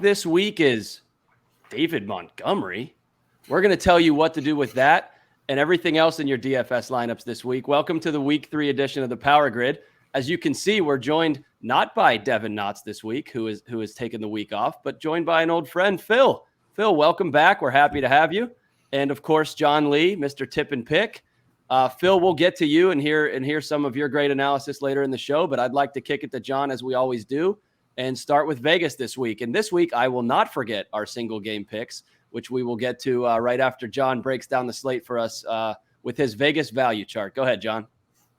this week is David Montgomery. We're going to tell you what to do with that and everything else in your DFS lineups this week. Welcome to the Week 3 edition of the Power Grid. As you can see, we're joined not by Devin Knotts this week, who is taking the week off, but joined by an old friend, Phil. Phil, welcome back. We're happy to have you. And, of course, John Lee, Mr. Tip and Pick. Phil, we'll get to you and hear some of your great analysis later in the show, but I'd like to kick it to John, as we always do, and start with Vegas this week. And this week, I will not forget our single game picks, which we will get to right after John breaks down the slate for us with his Vegas value chart. Go ahead, John.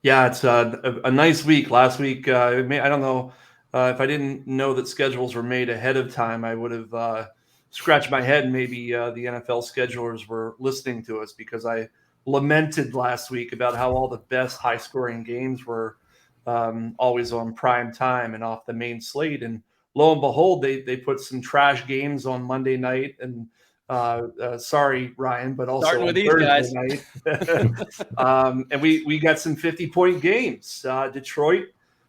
Yeah, it's a nice week. Last week, I don't know if I didn't know that schedules were made ahead of time, I would have scratched my head. Maybe the NFL schedulers were listening to us, because I lamented last week about how all the best high-scoring games were always on prime time and off the main slate. And lo and behold, they put some trash games on Monday night. And sorry, Ryan, but also starting with these Thursday guys. Night. And we got some 50-point games. Detroit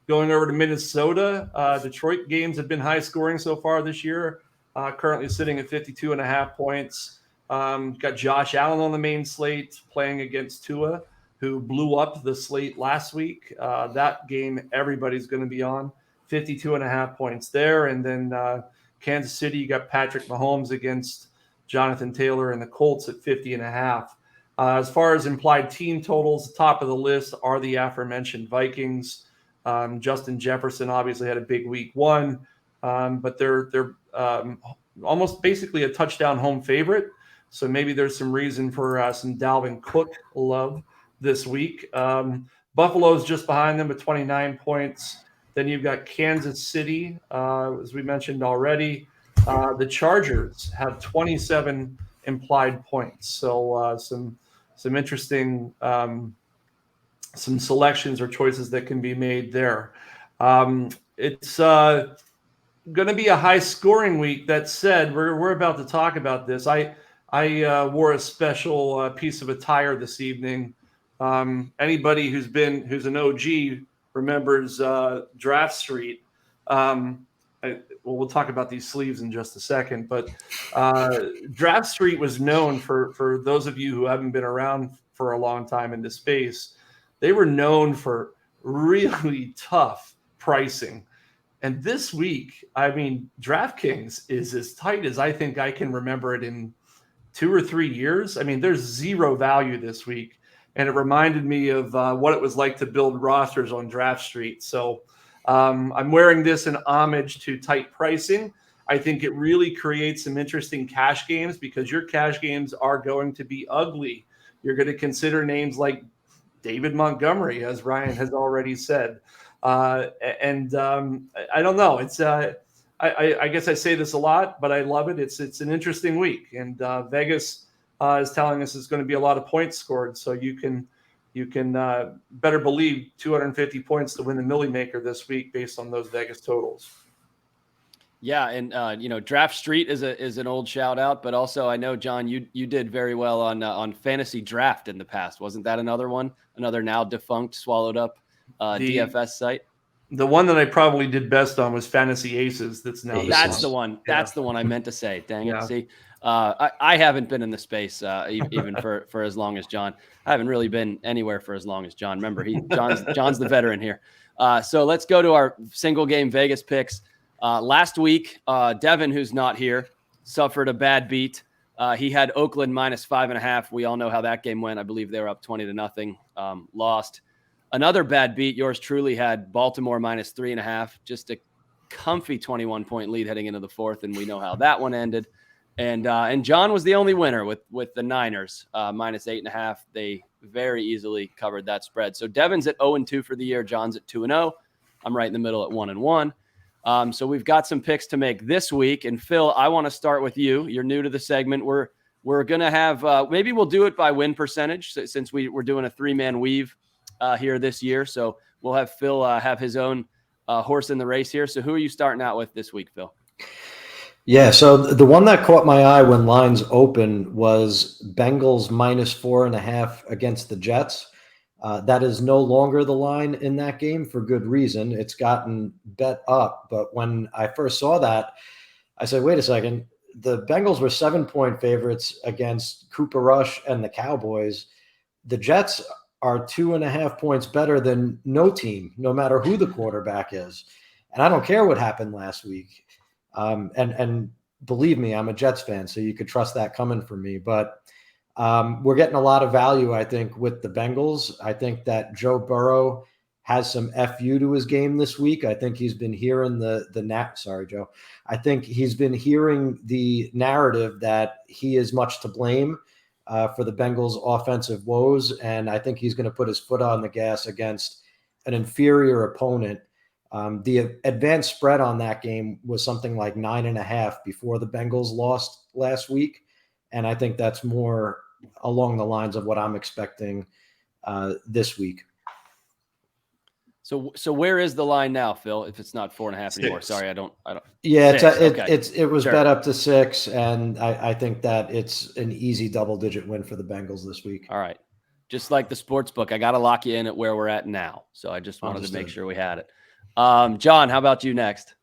going over to Minnesota. Detroit games have been high scoring so far this year. Currently sitting at 52.5 points. Got Josh Allen on the main slate playing against Tua, who blew up the slate last week. That game everybody's going to be on. 52.5 points there. And then Kansas City, you got Patrick Mahomes against Jonathan Taylor and the Colts at 50.5. As far as implied team totals, the top of the list are the aforementioned Vikings. Justin Jefferson obviously had a big week one, but they're almost basically a touchdown home favorite. So maybe there's some reason for some Dalvin Cook love this week. Buffalo's just behind them at 29 points. Then you've got Kansas City, as we mentioned already. The Chargers have 27 implied points. So some interesting some selections or choices that can be made there. It's going to be a high scoring week. That said, we're about to talk about this. I wore a special piece of attire this evening. Anybody who's an OG remembers Draft Street. We'll talk about these sleeves in just a second, but Draft Street was known for those of you who haven't been around for a long time in this space. They were known for really tough pricing. And this week, I mean, DraftKings is as tight as I think I can remember it in 2 or 3 years. I mean, there's zero value this week. And it reminded me of what it was like to build rosters on Draft Street. So I'm wearing this in homage to tight pricing. I think it really creates some interesting cash games, because your cash games are going to be ugly. You're going to consider names like David Montgomery, as Ryan has already said. I don't know. It's I guess I say this a lot, but I love it. It's an interesting week, and Vegas is telling us it's going to be a lot of points scored. So you can better believe 250 points to win the Millie Maker this week based on those Vegas totals. Yeah, and Draft Street is an old shout out, but also I know, John, you did very well on Fantasy Draft in the past. Wasn't that another one? Another now defunct, swallowed up DFS site? The one that I probably did best on was Fantasy Aces. That's now That's the one. That's the one I meant to say. Dang it. See, I haven't been in the space even for as long as John. I haven't really been anywhere for as long as John. Remember, John's the veteran here. So let's go to our single game Vegas picks. Last week, Devin, who's not here, suffered a bad beat. He had Oakland -5.5. We all know how that game went. I believe they were up 20-0. Lost. Another bad beat. Yours truly had Baltimore -3.5. Just a comfy 21-point lead heading into the fourth, and we know how that one ended. And John was the only winner with the Niners -8.5. They very easily covered that spread. So Devin's at 0-2 for the year. John's at 2-0. I'm right in the middle at 1-1. So we've got some picks to make this week. And Phil, I want to start with you. You're new to the segment. We're going to have maybe we'll do it by win percentage, since we're doing a 3-man weave here this year. So we'll have Phil have his own horse in the race here. So who are you starting out with this week, Phil? Yeah, so the one that caught my eye when lines open was Bengals -4.5 against the Jets. That is no longer the line in that game for good reason. It's gotten bet up. But when I first saw that, I said, wait a second. The Bengals were 7-point favorites against Cooper Rush and the Cowboys. The Jets are 2.5 points better than no team, no matter who the quarterback is. And I don't care what happened last week. And believe me, I'm a Jets fan, so you could trust that coming from me. But we're getting a lot of value, I think, with the Bengals. I think that Joe Burrow has some FU to his game this week. I think he's been hearing I think he's been hearing the narrative that he is much to blame for the Bengals' offensive woes, and I think he's going to put his foot on the gas against an inferior opponent. The advanced spread on that game was something like 9.5 before the Bengals lost last week, and I think that's more along the lines of what I'm expecting this week. So where is the line now, Phil? If it's not 4.5 anymore, sorry, I don't. Yeah, okay. it was sure. bet up to 6, and I think that it's an easy double-digit win for the Bengals this week. All right, just like the sports book, I got to lock you in at where we're at now. So I just wanted to make sure we had it. John, how about you next?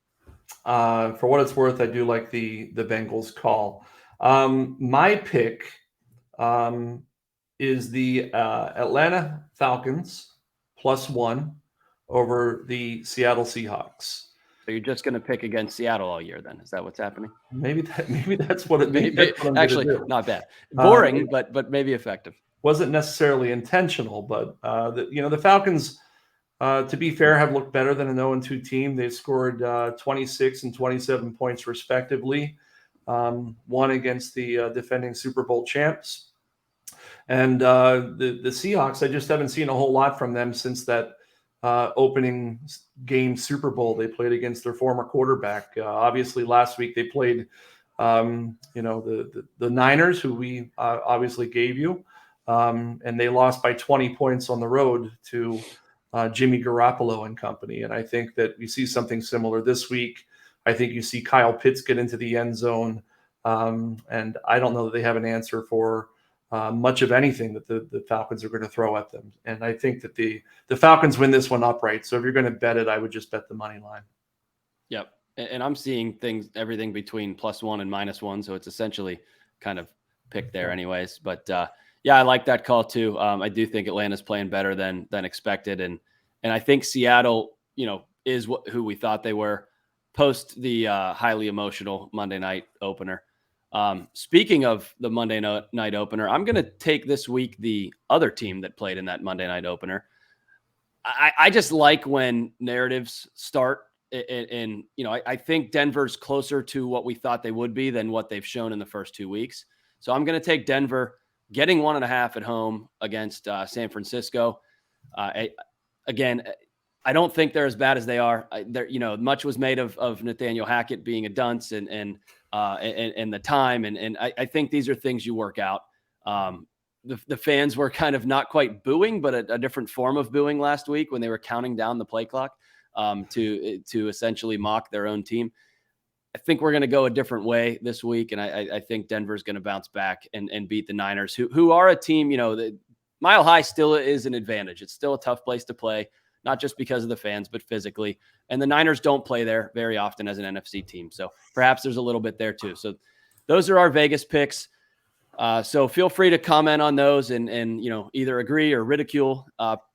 For what it's worth, I do like the Bengals call. My pick is the Atlanta Falcons +1 over the Seattle Seahawks. So you're just going to pick against Seattle all year, then? Is that what's happening? Maybe that's what it means. Actually, not bad. Boring, but maybe effective. Wasn't necessarily intentional, but the Falcons, to be fair, have looked better than an 0-2 team. They've scored 26 and 27 points respectively. One against the defending Super Bowl champs, and the Seahawks. I just haven't seen a whole lot from them since that opening game Super Bowl they played against their former quarterback. Obviously, last week they played, the Niners, who we obviously gave you, and they lost by 20 points on the road to Jimmy Garoppolo and company. And I think that we see something similar this week. I think you see Kyle Pitts get into the end zone, and I don't know that they have an answer for much of anything that the Falcons are going to throw at them. And I think that the Falcons win this one outright. So if you're going to bet it, I would just bet the money line. Yep. And I'm seeing everything between +1 and -1. So it's essentially kind of picked there anyways. But yeah, I like that call too. I do think Atlanta's playing better than expected. And I think Seattle, is who we thought they were post the highly emotional Monday night opener. Speaking of the Monday night opener, I'm going to take this week the other team that played in that Monday night opener. I just like when narratives start, and I think Denver's closer to what we thought they would be than what they've shown in the first 2 weeks. So I'm going to take Denver getting 1.5 at home against San Francisco. Again, I don't think they're as bad as they are. Much was made of Nathaniel Hackett being a dunce and the time. And I think these are things you work out. The fans were kind of not quite booing, but a different form of booing last week when they were counting down the play clock to essentially mock their own team. I think we're going to go a different way this week. And I think Denver's going to bounce back and beat the Niners, who are a team, the Mile High still is an advantage. It's still a tough place to play, not just because of the fans, but physically. And the Niners don't play there very often as an NFC team. So perhaps there's a little bit there too. So those are our Vegas picks. So feel free to comment on those and either agree or ridicule.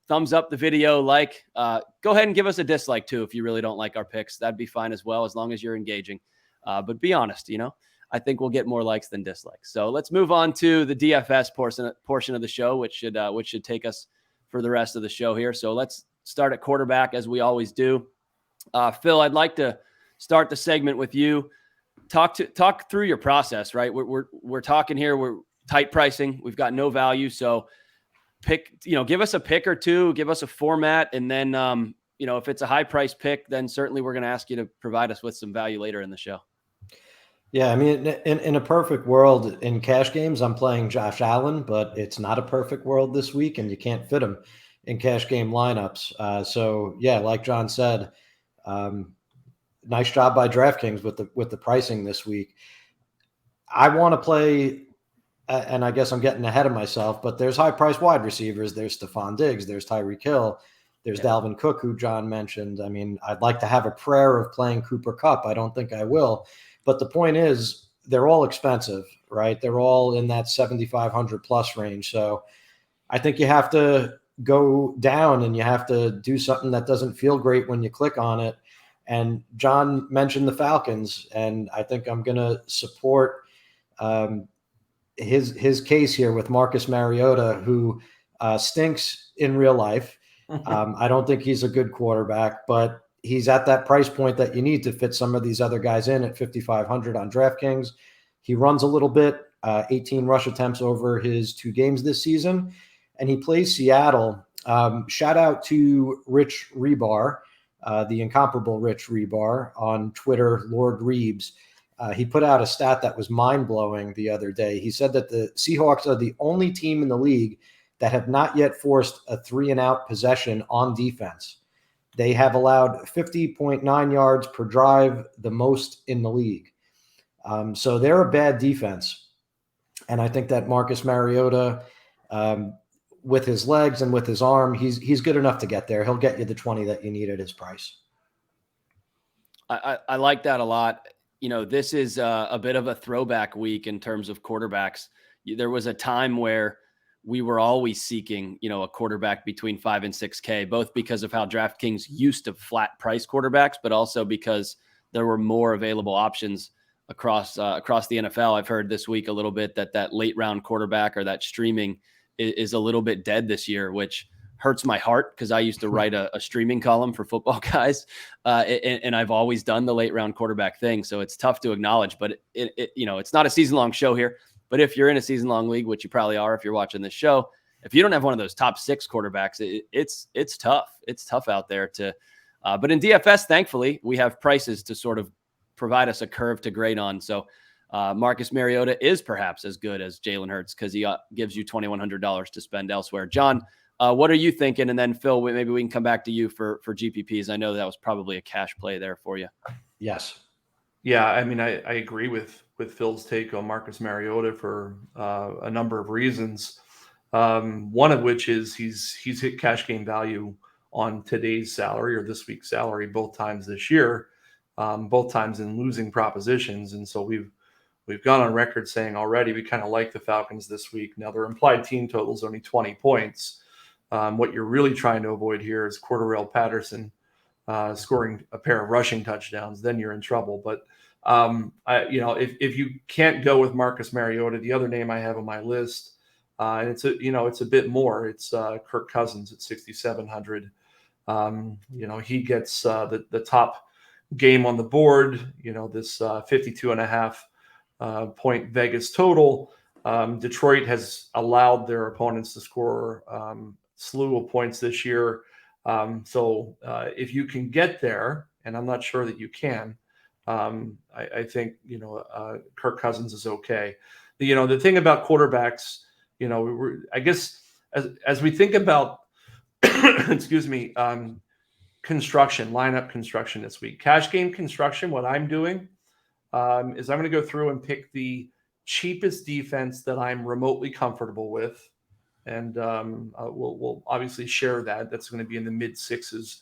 Thumbs up the video, go ahead and give us a dislike too if you really don't like our picks. That'd be fine as well, as long as you're engaging. But be honest, I think we'll get more likes than dislikes. So let's move on to the DFS portion of the show, which should take us for the rest of the show here. So let's start at quarterback as we always do. Phil, I'd like to start the segment with you. Talk through your process, right? We're talking here. We're tight pricing. We've got no value. So give us a pick or two, give us a format. And then, if it's a high price pick, then certainly we're going to ask you to provide us with some value later in the show. Yeah. I mean, in a perfect world in cash games, I'm playing Josh Allen, but it's not a perfect world this week and you can't fit him in cash game lineups. So yeah, like John said, nice job by DraftKings with the pricing this week. I want to play, and I guess I'm getting ahead of myself, but there's high price wide receivers. There's Stefon Diggs. There's Tyreek Hill. There's Dalvin Cook, who John mentioned. I mean, I'd like to have a prayer of playing Cooper Kupp. I don't think I will, But the point is, they're all expensive, right? They're all in that 7,500 plus range. So I think you have to go down and you have to do something that doesn't feel great when you click on it. And John mentioned the Falcons, and I think I'm going to support his case here with Marcus Mariota, who stinks in real life. I don't think he's a good quarterback, but he's at that price point that you need to fit some of these other guys in at 5,500 on DraftKings. He runs a little bit, 18 rush attempts over his 2 games this season, and he plays Seattle. Shout out to Rich Rebar, the incomparable Rich Rebar on Twitter, Lord Reeves. He put out a stat that was mind-blowing the other day. He said that the Seahawks are the only team in the league that have not yet forced a 3-and-out possession on defense. They have allowed 50.9 yards per drive, the most in the league. So they're a bad defense. And I think that Marcus Mariota, with his legs and with his arm, he's good enough to get there. He'll get you the 20 that you need at his price. I like that a lot. This is a bit of a throwback week in terms of quarterbacks. There was a time where we were always seeking, a quarterback between 5 and 6K, both because of how DraftKings used to flat price quarterbacks, but also because there were more available options across the NFL. I've heard this week a little bit that late round quarterback or that streaming is a little bit dead this year, which hurts my heart because I used to write a streaming column for Footballguys, and I've always done the late round quarterback thing. So it's tough to acknowledge, but it's not a season long show here. But if you're in a season long league, which you probably are if you're watching this show, if you don't have one of those top 6 quarterbacks, it's tough. It's tough out there but in DFS, thankfully, we have prices to sort of provide us a curve to grade on. So Marcus Mariota is perhaps as good as Jalen Hurts because he gives you $2,100 to spend elsewhere. John, what are you thinking? And then Phil, maybe we can come back to you for GPPs. I know that was probably a cash play there for you. Yes. Yeah, I mean, I agree with Phil's take on Marcus Mariota for a number of reasons. One of which is he's hit cash game value on today's salary or this week's salary both times this year, both times in losing propositions. And so we've gone on record saying already we kind of like the Falcons this week. Now their implied team total is only 20 points. What you're really trying to avoid here is Cordarrelle Patterson scoring a pair of rushing touchdowns. Then you're in trouble. But if you can't go with Marcus Mariota, the other name I have on my list, and it's a bit more. It's Kirk Cousins at 6,700. He gets the top game on the board. This 52.5 point Vegas total. Detroit has allowed their opponents to score slew of points this year. So if you can get there, and I'm not sure that you can, I think, Kirk Cousins is okay. The thing about quarterbacks, I guess as we think about, excuse me, lineup construction this week, cash game construction, what I'm doing is I'm going to go through and pick the cheapest defense that I'm remotely comfortable with. And we'll obviously share that. That's going to be in the mid 6s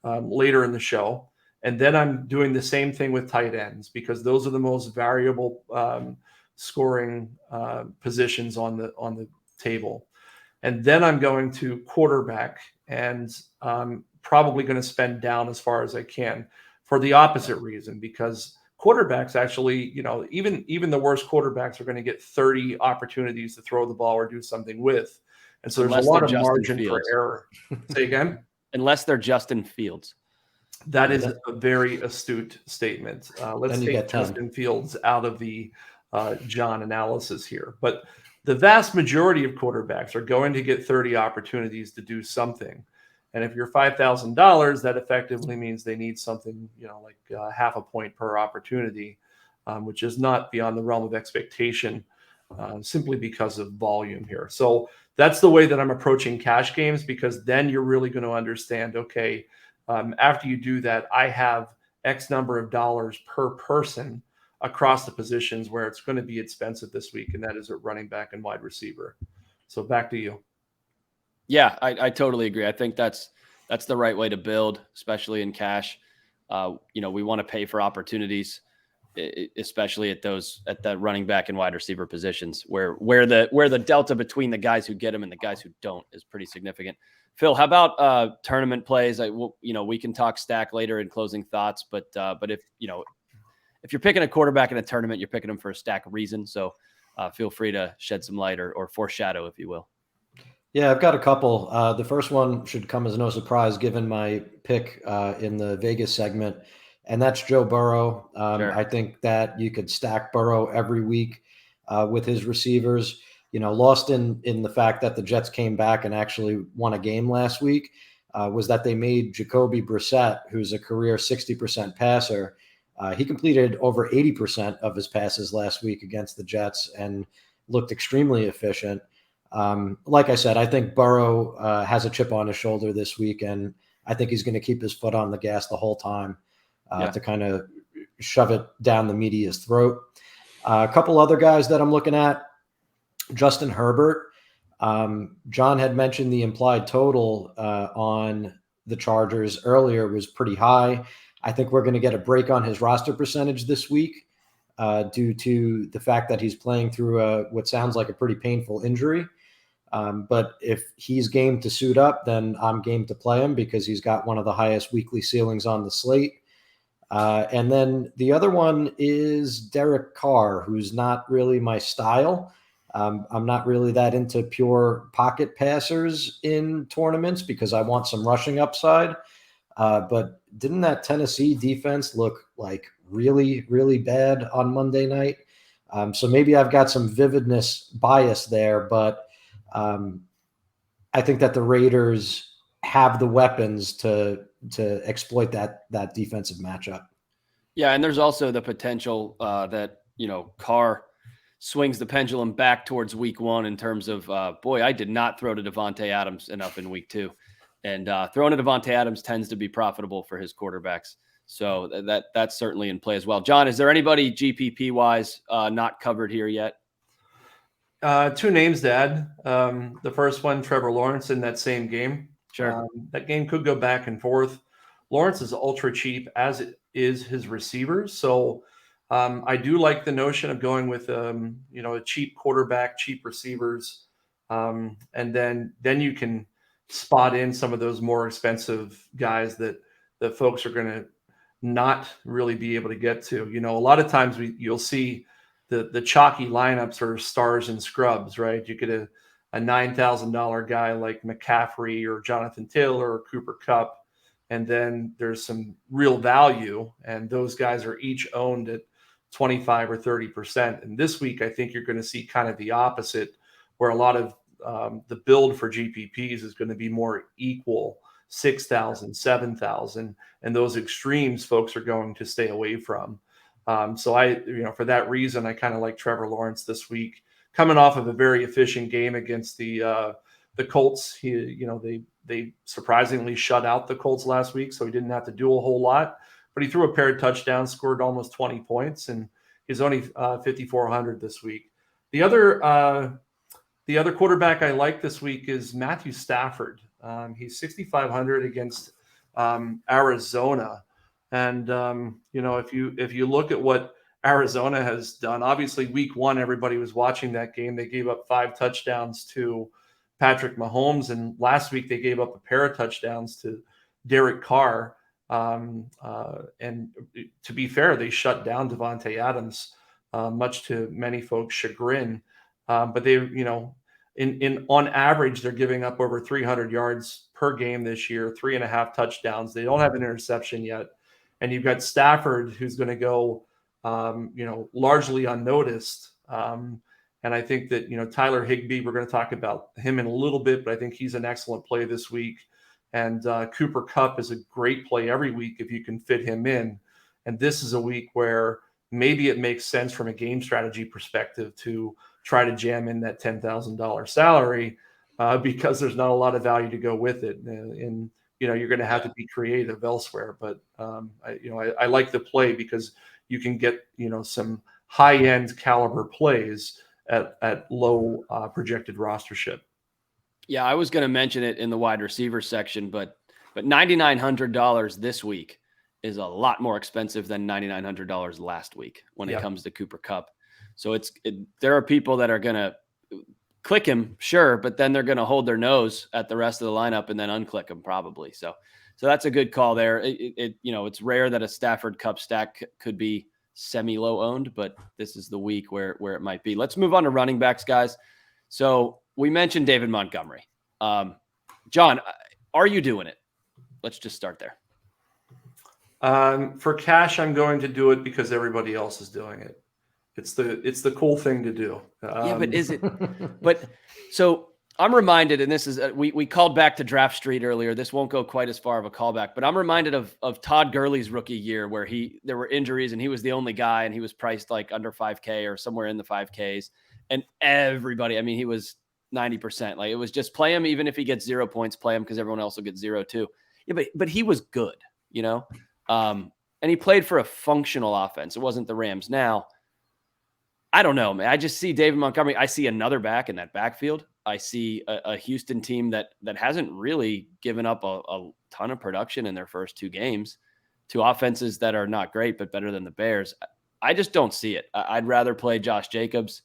later in the show. And then I'm doing the same thing with tight ends because those are the most variable scoring positions on the table. And then I'm going to quarterback and probably going to spend down as far as I can for the opposite reason, because quarterbacks actually, even the worst quarterbacks are going to get 30 opportunities to throw the ball or do something with. And so there's a lot of margin for error. Say again? Unless they're Justin Fields. That is a very astute statement. Let's take Justin Fields out of the John analysis here. But the vast majority of quarterbacks are going to get 30 opportunities to do something. And if you're $5,000, that effectively means they need something, like half a point per opportunity, which is not beyond the realm of expectation, simply because of volume here. So that's the way that I'm approaching cash games, because then you're really going to understand, okay, after you do that, I have X number of dollars per person across the positions where it's going to be expensive this week, and that is at running back and wide receiver. So back to you. Yeah, I totally agree. I think that's the right way to build, especially in cash. We want to pay for opportunities. especially at the running back and wide receiver positions where the delta between the guys who get them and the guys who don't is pretty significant. Phil, how about tournament plays? We can talk stack later in closing thoughts, but if you're picking a quarterback in a tournament, you're picking them for a stack reason. So feel free to shed some light or foreshadow, if you will. Yeah, I've got a couple. The first one should come as no surprise given my pick in the Vegas segment, and that's Joe Burrow. Sure. I think that you could stack Burrow every week with his receivers. Lost in the fact that the Jets came back and actually won a game last week was that they made Jacoby Brissett, who's a career 60% passer. He completed over 80% of his passes last week against the Jets and looked extremely efficient. Like I said, I think Burrow has a chip on his shoulder this week, and I think he's going to keep his foot on the gas the whole time to kind of shove it down the media's throat. A couple other guys that I'm looking at, Justin Herbert. John had mentioned the implied total on the Chargers earlier was pretty high. I think we're going to get a break on his roster percentage this week due to the fact that he's playing through what sounds like a pretty painful injury. But if he's game to suit up, then I'm game to play him because he's got one of the highest weekly ceilings on the slate. And then the other one is Derek Carr, who's not really my style. I'm not really that into pure pocket passers in tournaments because I want some rushing upside. But didn't that Tennessee defense look like really, really bad on Monday night? So maybe I've got some vividness bias there, but I think that the Raiders have the weapons to exploit that defensive matchup. Yeah, and there's also the potential that Carr swings the pendulum back towards week one in terms of I did not throw to Devontae Adams enough in week two, and throwing to Devontae Adams tends to be profitable for his quarterbacks. So that's certainly in play as well. John, is there anybody GPP wise not covered here yet? Two names to add. The first one, Trevor Lawrence in that same game. Sure. That game could go back and forth. Lawrence is ultra cheap, as it is his receivers. So I do like the notion of going with a cheap quarterback, cheap receivers, and then you can spot in some of those more expensive guys that folks are going to not really be able to get to. A lot of times you'll see the chalky lineups are stars and scrubs, right? You get a $9,000 guy like McCaffrey or Jonathan Taylor or Cooper Kupp, and then there's some real value, and those guys are each owned at 25 or 30%. And this week, I think you're going to see kind of the opposite, where a lot of the build for GPPs is going to be more equal, 6,000, 7,000, and those extremes folks are going to stay away from. So for that reason, I kind of like Trevor Lawrence this week, coming off of a very efficient game against the Colts. They surprisingly shut out the Colts last week, so he didn't have to do a whole lot. But he threw a pair of touchdowns, scored almost 20 points, and he's only 5,400 this week. The other quarterback I like this week is Matthew Stafford. He's 6,500 against Arizona, and if you look at what Arizona has done, obviously week one everybody was watching that game. They gave up 5 touchdowns to Patrick Mahomes, and last week they gave up a pair of touchdowns to Derek Carr. And to be fair, they shut down Devontae Adams, much to many folks' chagrin. But they, on average, they're giving up over 300 yards per game this year, 3.5 touchdowns. They don't have an interception yet. And you've got Stafford, who's going to go, largely unnoticed. And I think that, Tyler Higbee, we're going to talk about him in a little bit, but I think he's an excellent play this week. And Cooper Kupp is a great play every week if you can fit him in. And this is a week where maybe it makes sense from a game strategy perspective to try to jam in that $10,000 salary because there's not a lot of value to go with it. And you're going to have to be creative elsewhere. But I like the play because you can get some high-end caliber plays at low projected rostership. Yeah, I was going to mention it in the wide receiver section, but $9,900 this week is a lot more expensive than $9,900 last week when it comes to Cooper Kupp. So there are people that are going to click him, sure, but then they're going to hold their nose at the rest of the lineup and then unclick him probably. So that's a good call there. It's rare that a Stafford Kupp stack could be semi-low owned, but this is the week where it might be. Let's move on to running backs, guys. So we mentioned David Montgomery. John, are you doing it? Let's just start there. For cash, I'm going to do it because everybody else is doing it. It's the cool thing to do. But is it? But so I'm reminded, and this is we called back to Draft Street earlier. This won't go quite as far of a callback, but I'm reminded of Todd Gurley's rookie year where there were injuries and he was the only guy and he was priced like under 5K or somewhere in the 5Ks, and everybody, I mean, he was 90%. Like, it was just play him even if he gets 0 points, play him because everyone else will get 0 too. Yeah, but he was good, and he played for a functional offense. It wasn't the Rams. Now, I don't know, man. I just see David Montgomery. I see another back in that backfield. I see a Houston team that hasn't really given up a ton of production in their first 2 games to offenses that are not great, but better than the Bears. I just don't see it. I'd rather play Josh Jacobs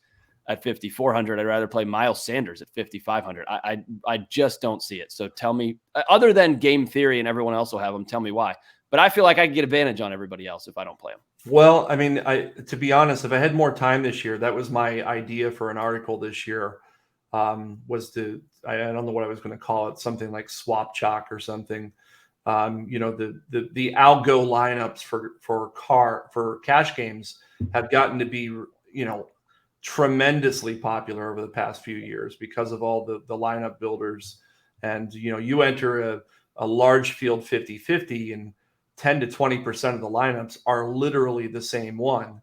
at 5,400. I'd rather play Miles Sanders at 5,500. I just don't see it. So tell me, other than game theory and everyone else will have them, tell me why. But I feel like I can get advantage on everybody else if I don't play them. Well, I mean, to be honest, if I had more time this year, that was my idea for an article this year. I don't know what I was going to call it, something like swap chalk or something. The algo lineups for cash games have gotten to be, tremendously popular over the past few years because of all the lineup builders. And, you enter a large field 50-50 and 10 to 20% of the lineups are literally the same one.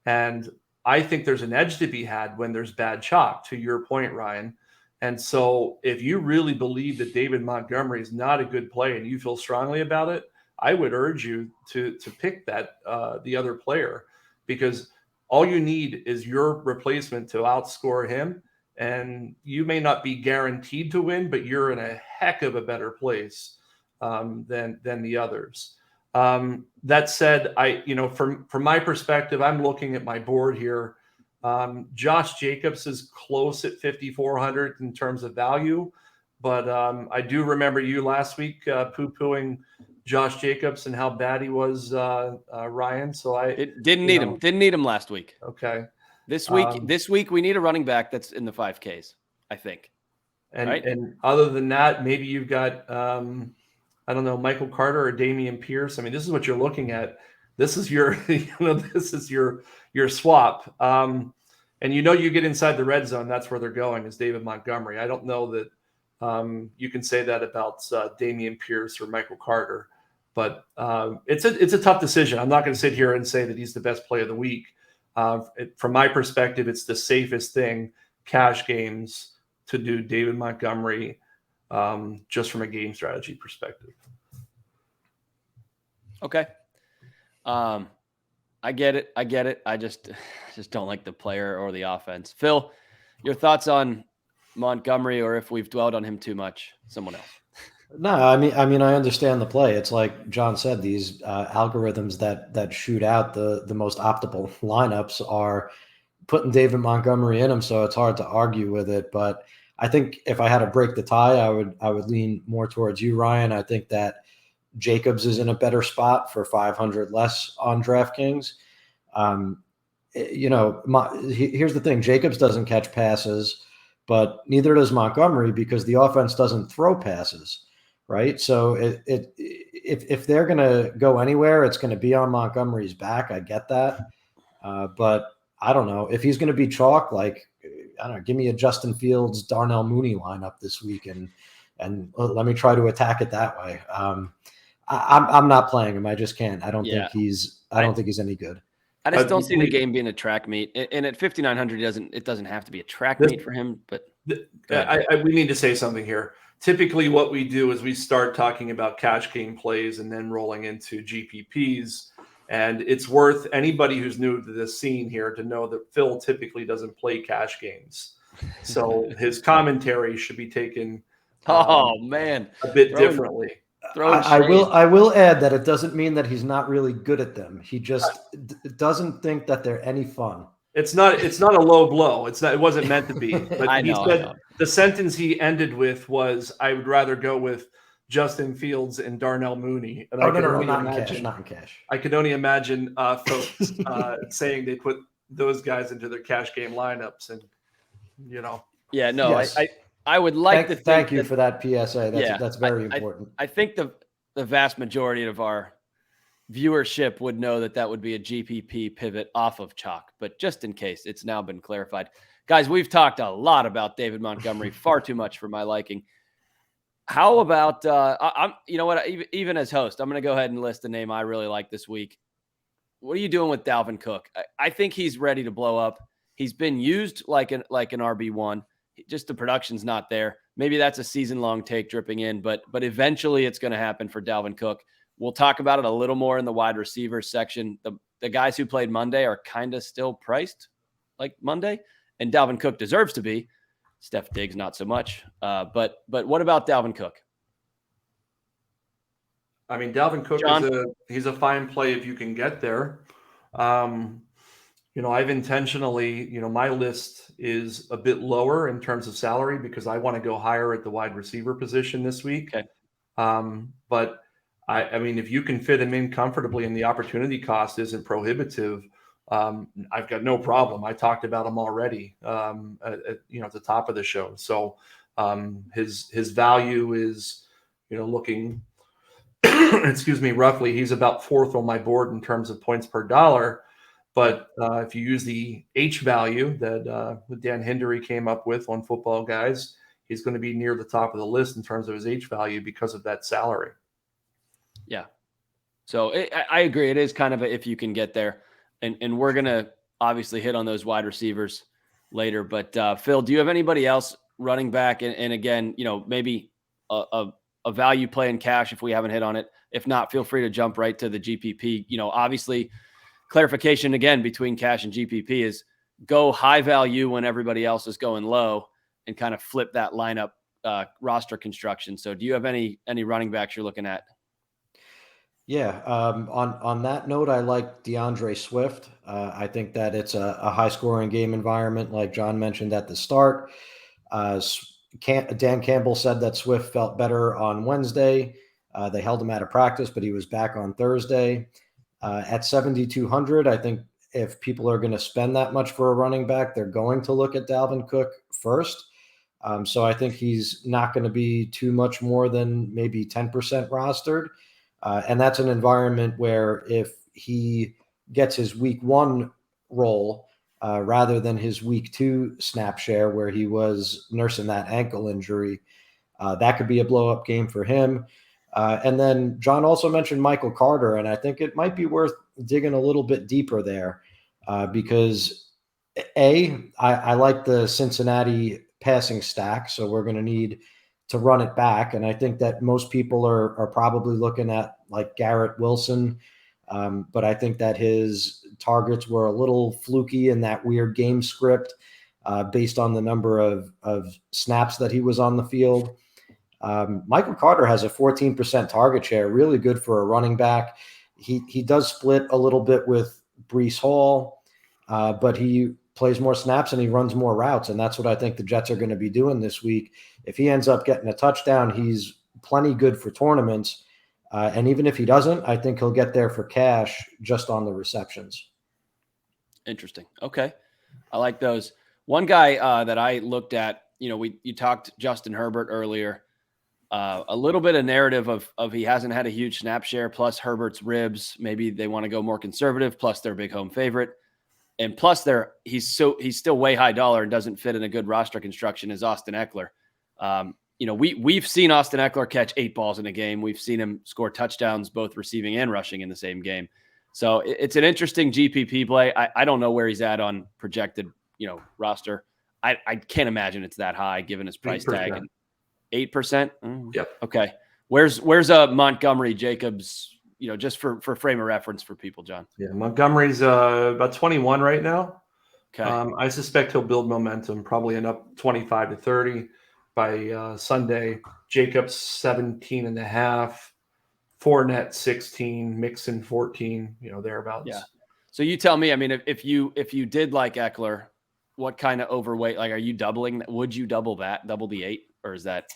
And I think there's an edge to be had when there's bad chalk, to your point, Ryan. And so if you really believe that David Montgomery is not a good play and you feel strongly about it, I would urge you to pick that the other player, because all you need is your replacement to outscore him. And you may not be guaranteed to win, but you're in a heck of a better place than the others. That said, from my perspective, I'm looking at my board here. Josh Jacobs is close at 5,400 in terms of value, but I do remember you last week poo-pooing Josh Jacobs and how bad he was, Ryan. So didn't need him. Didn't need him last week. Okay. This week we need a running back that's in the 5Ks, I think. And other than that, maybe you've got I don't know, Michael Carter or Dameon Pierce. I mean, this is what you're looking at. This is your, this is your swap. And you get inside the red zone, that's where they're going, is David Montgomery. I don't know that you can say that about Dameon Pierce or Michael Carter, but it's a tough decision. I'm not going to sit here and say that he's the best play of the week. From my perspective, it's the safest thing, cash games, to do David Montgomery, just from a game strategy perspective. Okay. I get it. I just don't like the player or the offense. Phil, your thoughts on Montgomery, or if we've dwelled on him too much, someone else? No, I mean, I understand the play. It's like John said, these algorithms that shoot out the most optimal lineups are putting David Montgomery in them, so it's hard to argue with it. But I think if I had to break the tie, I would lean more towards you, Ryan. I think that Jacobs is in a better spot for 500 less on DraftKings. Here's the thing: Jacobs doesn't catch passes, but neither does Montgomery, because the offense doesn't throw passes. Right. So if they're going to go anywhere, it's going to be on Montgomery's back. I get that. But I don't know if he's going to be chalk. Like, I don't know, give me a Justin Fields, Darnell Mooney lineup this week and let me try to attack it that way. I'm not playing him. I just can't. I don't think he's any good. I just don't see the game being a track meet. And at 5,900, it doesn't have to be a track meet for him, but we need to say something here. Typically what we do is we start talking about cash game plays and then rolling into GPPs. And it's worth anybody who's new to this scene here to know that Phil typically doesn't play cash games. So his commentary should be taken a bit differently. I will add that it doesn't mean that he's not really good at them. He just doesn't think that they're any fun. It's not a low blow. It wasn't meant to be. But I know. The sentence he ended with was, "I would rather go with Justin Fields and Darnell Mooney." And not in cash. I could only imagine folks saying they put those guys into their cash game lineups, and Yeah, no, yes. I would like to thank you for that PSA. That's very important. I think the vast majority of our viewership would know that would be a GPP pivot off of chalk, but just in case, it's now been clarified. Guys, we've talked a lot about David Montgomery, far too much for my liking. How about you know what? Even as host, I'm going to go ahead and list a name I really like this week. What are you doing with Dalvin Cook? I think he's ready to blow up. He's been used like an RB1. Just the production's not there. Maybe that's a season-long take dripping in, but eventually it's going to happen for Dalvin Cook. We'll talk about it a little more in the wide receivers section. The guys who played Monday are kind of still priced like Monday, and Dalvin Cook deserves to be. Steph Diggs, not so much. But what about Dalvin Cook? I mean, Dalvin Cook he's a fine play if you can get there. I've intentionally, my list is a bit lower in terms of salary because I want to go higher at the wide receiver position this week. Okay. But I mean, if you can fit him in comfortably and the opportunity cost isn't prohibitive, I've got no problem. I talked about him already, at the top of the show. So his value is, looking, roughly, he's about fourth on my board in terms of points per dollar. But if you use the H value that Dan Hindery came up with on Footballguys, he's going to be near the top of the list in terms of his H value because of that salary. Yeah. So I agree. It is kind of if you can get there. And we're going to obviously hit on those wide receivers later. But Phil, do you have anybody else running back? And again, maybe a value play in cash if we haven't hit on it. If not, feel free to jump right to the GPP. Obviously, clarification again between cash and GPP is go high value when everybody else is going low and kind of flip that lineup roster construction. So do you have any running backs you're looking at? Yeah. On that note, I like DeAndre Swift. I think that it's a high scoring game environment, like John mentioned at the start. Dan Campbell said that Swift felt better on Wednesday. They held him out of practice, but he was back on Thursday. At 7,200, I think if people are going to spend that much for a running back, they're going to look at Dalvin Cook first. So I think he's not going to be too much more than maybe 10% rostered. And that's an environment where if he gets his week 1 role rather than his week 2 snap share where he was nursing that ankle injury, that could be a blow up game for him. And then John also mentioned Michael Carter, and I think it might be worth digging a little bit deeper there because I like the Cincinnati passing stack, so we're going to need to run it back. And I think that most people are probably looking at like Garrett Wilson, but I think that his targets were a little fluky in that weird game script based on the number of snaps that he was on the field. Michael Carter has a 14% target share, really good for a running back. He does split a little bit with Breece Hall, but he plays more snaps and he runs more routes. And that's what I think the Jets are going to be doing this week. If he ends up getting a touchdown, he's plenty good for tournaments. And even if he doesn't, I think he'll get there for cash just on the receptions. Interesting. Okay. I like those. One guy that I looked at, you talked Justin Herbert earlier. A little bit of narrative of he hasn't had a huge snap share, plus Herbert's ribs. Maybe they want to go more conservative, plus their big home favorite. And plus he's still way high dollar and doesn't fit in a good roster construction as Austin Eckler. We've seen Austin Eckler catch 8 balls in a game. We've seen him score touchdowns, both receiving and rushing in the same game. So it's an interesting GPP play. I don't know where he's at on projected, roster. I can't imagine it's that high given his price 8%. Tag. 8%. Yep. Okay. Where's Montgomery, Jacobs? Just for frame of reference for people, John. Yeah, Montgomery's about 21 right now. Okay. I suspect he'll build momentum, probably end up 25 to 30 by Sunday. Jacobs 17.5. Fournette 16, Mixon 14, thereabouts. Yeah. So you tell me, I mean, if you did like Eckler, what kind of overweight, like, are you doubling? Would you double the 8, or is that,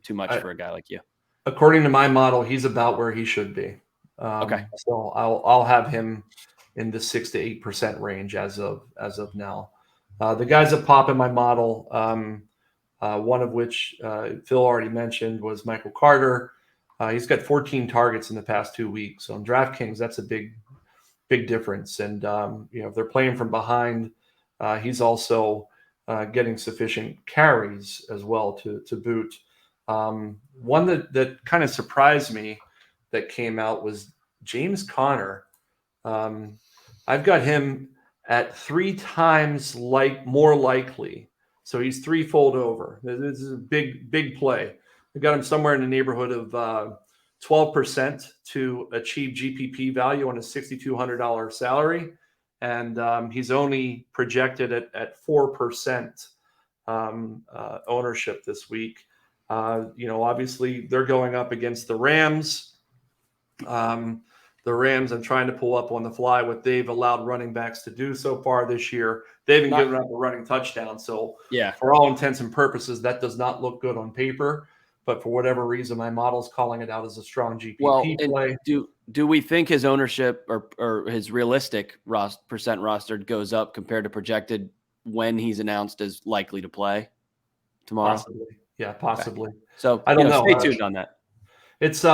too much for a guy like you? According to my model, he's about where he should be. Okay. So I'll have him in the 6 to 8% range as of now. The guys that pop in my model, one of which Phil already mentioned, was Michael Carter. He's got 14 targets in the past 2 weeks. So on DraftKings, that's a big difference. And if they're playing from behind, he's also getting sufficient carries as well to boot. One that kind of surprised me that came out was James Conner. I've got him at 3 times more likely. So he's threefold over. This is a big play. I got him somewhere in the neighborhood of 12% to achieve GPP value on a $6,200 salary. And he's only projected at 4% ownership this week. Obviously they're going up against the Rams. The Rams, I'm trying to pull up on the fly what they've allowed running backs to do so far this year. They haven't given up a running touchdown. So yeah, for all intents and purposes, that does not look good on paper. But for whatever reason, my model's calling it out as a strong GPP play. Do we think his ownership or his realistic percent rostered goes up compared to projected when he's announced as likely to play tomorrow? Possibly. Yeah, possibly. Okay. So I don't know. Stay tuned on that. It's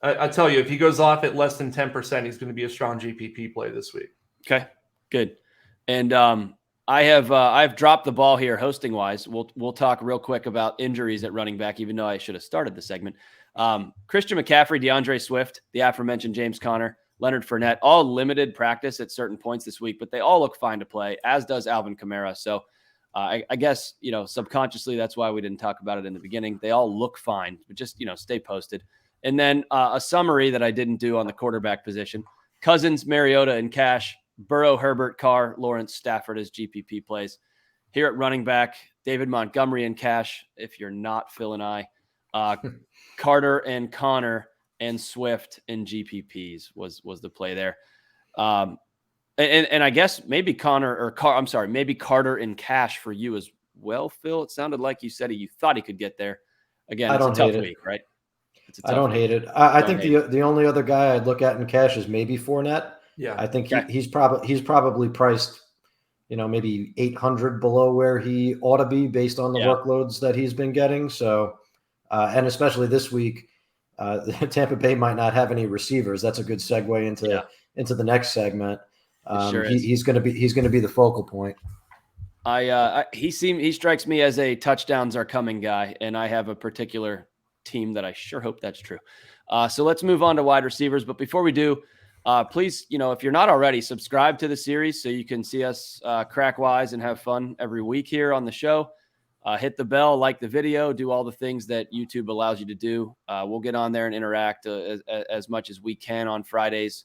I tell you, if he goes off at less than 10%, he's going to be a strong GPP play this week. Okay, good. And I've dropped the ball here hosting wise. We'll talk real quick about injuries at running back, even though I should have started the segment. Christian McCaffrey, DeAndre Swift, the aforementioned James Conner, Leonard Fournette, all limited practice at certain points this week, but they all look fine to play, as does Alvin Kamara. So I guess, subconsciously, that's why we didn't talk about it in the beginning. They all look fine, but just, stay posted. And then a summary that I didn't do on the quarterback position: Cousins, Mariota, and Cash, Burrow, Herbert, Carr, Lawrence, Stafford as GPP plays. Here at running back, David Montgomery and Cash, if you're not Phil and I, Carter and Connor and Swift and GPPs was the play there. And I guess maybe maybe Carter and Cash for you as well, Phil. It sounded like you said you thought he could get there. Again, it's a tough week, right? I don't hate it. I think the only other guy I'd look at in Cash is maybe Fournette. Yeah, I think he's probably priced, maybe 800 below where he ought to be based on the workloads that he's been getting. So, and especially this week, Tampa Bay might not have any receivers. That's a good segue into the next segment. He's going to be the focal point. He strikes me as a touchdowns are coming guy, and I have a particular team that I sure hope that's true. So let's move on to wide receivers. But before we do, please, if you're not already, subscribe to the series so you can see us crack wise and have fun every week here on the show. Hit the bell, like the video, do all the things that YouTube allows you to do. We'll get on there and interact as much as we can on Fridays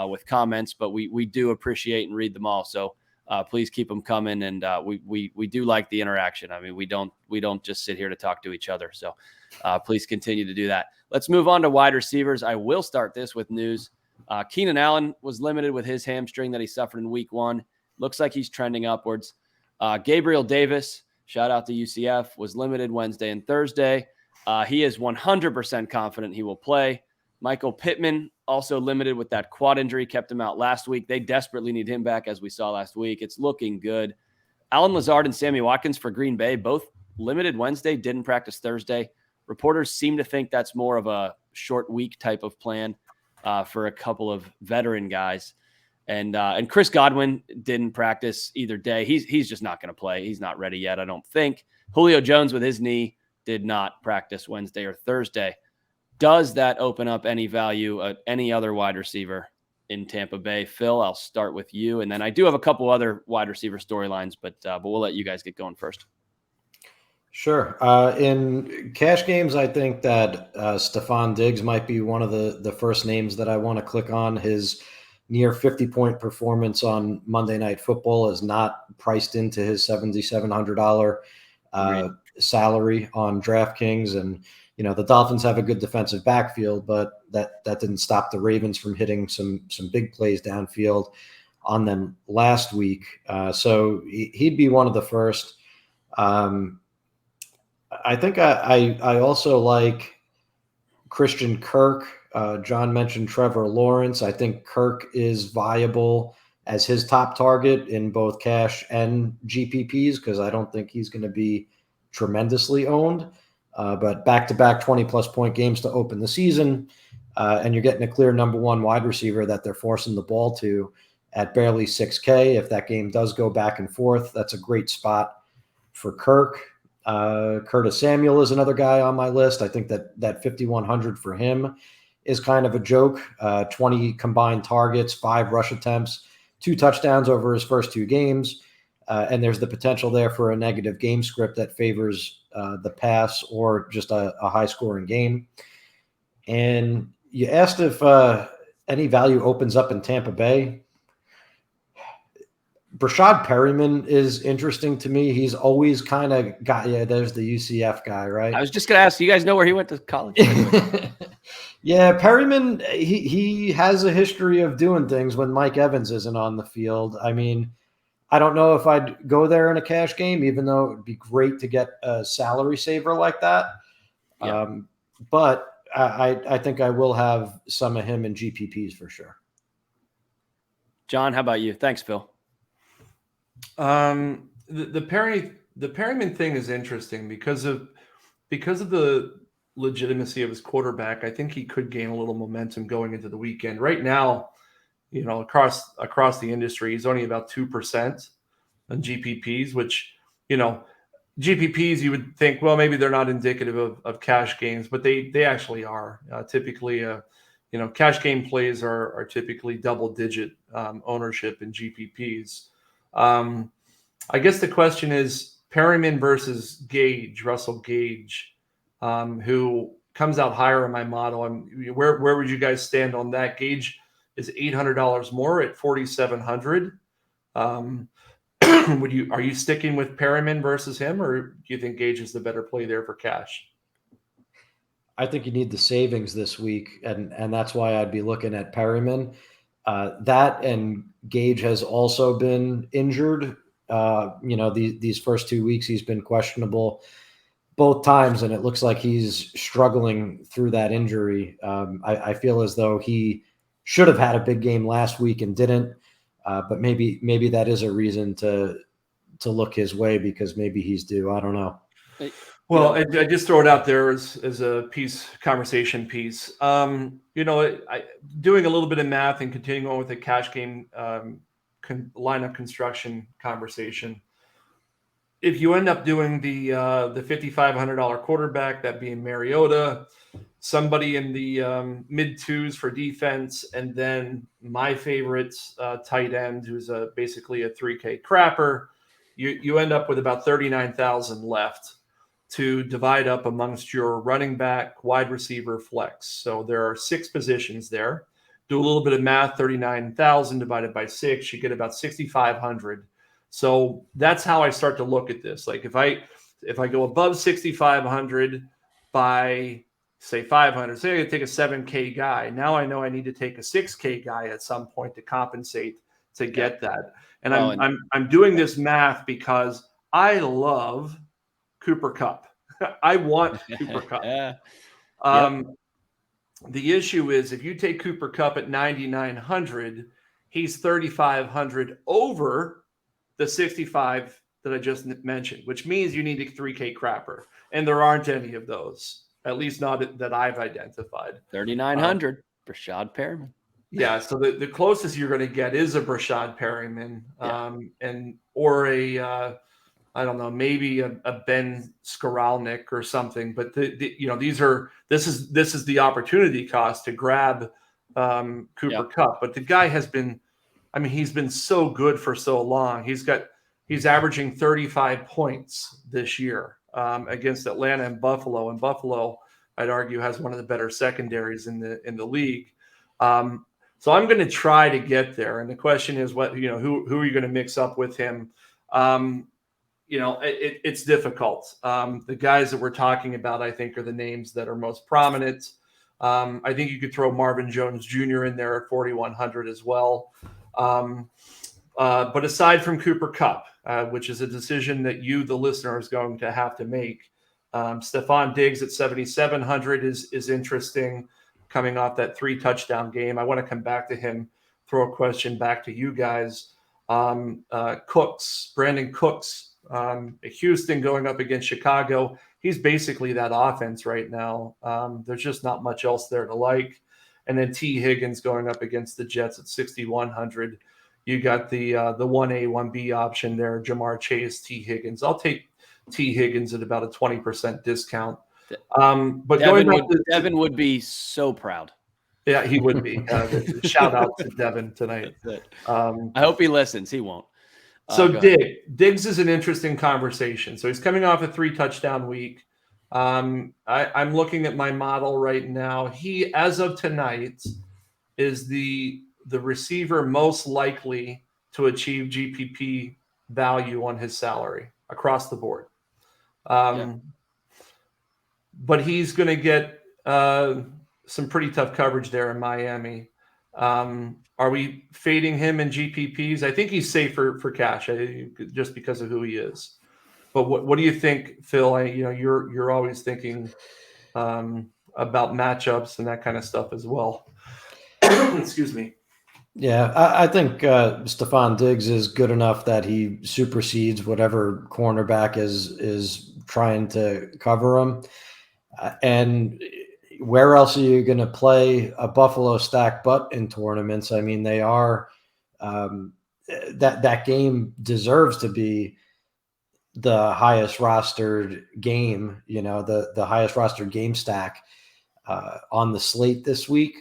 with comments, but we do appreciate and read them all. So please keep them coming. And we do like the interaction. I mean, we don't just sit here to talk to each other. So please continue to do that. Let's move on to wide receivers. I will start this with news. Keenan Allen was limited with his hamstring that he suffered in week 1. Looks like he's trending upwards. Gabriel Davis, shout out to UCF, was limited Wednesday and Thursday. He is 100% confident he will play. Michael Pittman, also limited with that quad injury, kept him out last week. They desperately need him back, as we saw last week. It's looking good. Alan Lazard and Sammy Watkins for Green Bay, both limited Wednesday, didn't practice Thursday. Reporters seem to think that's more of a short week type of plan for a couple of veteran guys. And Chris Godwin didn't practice either day. He's just not going to play. He's not ready yet, I don't think. Julio Jones with his knee did not practice Wednesday or Thursday. Does that open up any value at any other wide receiver in Tampa Bay? Phil, I'll start with you. And then I do have a couple other wide receiver storylines, but we'll let you guys get going first. Sure. In cash games, I think that Stefon Diggs might be one of the first names that I want to click on. His near 50-point performance on Monday Night Football is not priced into his $7,700 salary on DraftKings. And the Dolphins have a good defensive backfield, but that didn't stop the Ravens from hitting some big plays downfield on them last week. So he'd be one of the first. I think I also like Christian Kirk. John mentioned Trevor Lawrence. I think Kirk is viable as his top target in both cash and GPPs because I don't think he's going to be tremendously owned. But back-to-back 20-plus point games to open the season, and you're getting a clear number one wide receiver that they're forcing the ball to at barely 6K. If that game does go back and forth, that's a great spot for Kirk. Curtis Samuel is another guy on my list. I think that 5,100 for him is kind of a joke. 20 combined targets, 5 rush attempts, 2 touchdowns over his first 2 games. And there's the potential there for a negative game script that favors the pass or just a high-scoring game. And you asked if any value opens up in Tampa Bay. Brashad Perryman is interesting to me. He's always kind of got, there's the UCF guy, right? I was just going to ask, you guys know where he went to college? Yeah, Perryman, he has a history of doing things when Mike Evans isn't on the field. I mean, I don't know if I'd go there in a cash game, even though it would be great to get a salary saver like that. Yeah. But I think I will have some of him in GPPs for sure. John, how about you? Thanks, Phil. The Perryman thing is interesting because of the legitimacy of his quarterback. I think he could gain a little momentum going into the weekend. Right now, across the industry, he's only about 2% on GPPs, which, GPPs you would think, well, maybe they're not indicative of cash games, but they actually are. Typically, cash game plays are typically double-digit ownership in GPPs. I guess the question is Perryman versus Russell Gage, who comes out higher in my model. Where would you guys stand on that? Gage is $800 more at 4,700. Are you sticking with Perryman versus him, or do you think Gage is the better play there for cash? I think you need the savings this week, and that's why I'd be looking at Perryman. That and Gage has also been injured. These first 2 weeks he's been questionable both times, and it looks like he's struggling through that injury. I feel as though he should have had a big game last week and didn't, but maybe that is a reason to look his way because maybe he's due. I don't know. Well, I just throw it out there as a conversation piece. Doing a little bit of math and continuing on with the cash game lineup construction conversation. If you end up doing the $5,500 quarterback, that being Mariota, somebody in the mid twos for defense, and then my favorite tight end, who's basically a 3K crapper, you end up with about 39,000 left to divide up amongst your running back, wide receiver, flex. So there are 6 positions there. Do a little bit of math, 39,000 divided by 6, you get about 6,500. So that's how I start to look at this. Like if I go above 6,500 by say 500, say I could take a 7K guy. Now I know I need to take a 6K guy at some point to compensate to get that. And I'm doing this math because I love Cooper Kupp. I want Cooper Kupp. The issue is if you take Cooper Kupp at 9,900, he's 3,500 over the 65 that I just mentioned, which means you need a 3K crapper. And there aren't any of those, at least not that I've identified. 3,900, Brashad Perryman. Yeah, so the closest you're going to get is a Brashad Perryman, or a I don't know, maybe a Ben Skoralnik or something. But this is the opportunity cost to grab Cooper Kupp. But the guy has been, he's been so good for so long. He's averaging 35 points this year against Atlanta and Buffalo. And Buffalo, I'd argue, has one of the better secondaries in the league. So I'm going to try to get there. And the question is, who are you going to mix up with him? it's difficult. The guys that we're talking about, I think, are the names that are most prominent. I think you could throw Marvin Jones Jr. in there at 4,100 as well. But aside from Cooper Kupp, which is a decision that you, the listener, is going to have to make, Stefon Diggs at 7,700 is interesting, coming off that 3-touchdown game. I want to come back to him, throw a question back to you guys. Brandon Cooks, Houston going up against Chicago. He's basically that offense right now. There's just not much else there to like. And then T. Higgins going up against the Jets at 6,100. You got the 1A, 1B option there, Jamar Chase, T. Higgins. I'll take T. Higgins at about a 20% discount. But Devin would be so proud. Yeah, he would be. Shout out to Devin tonight. I hope he listens. He won't. So Diggs is an interesting conversation. So he's coming off a 3-touchdown week. I'm looking at my model right now. He, as of tonight, is the receiver most likely to achieve GPP value on his salary across the board. But he's going to get some pretty tough coverage there in Miami. Are we fading him in GPPs? I think he's safe for cash just because of who he is. But what do you think, Phil? You're always thinking about matchups and that kind of stuff as well. Excuse me. Yeah, I think Stefon Diggs is good enough that he supersedes whatever cornerback is trying to cover him. And where else are you going to play a Buffalo stack butt in tournaments? I mean, they are that game deserves to be the highest rostered game, the highest rostered game stack on the slate this week.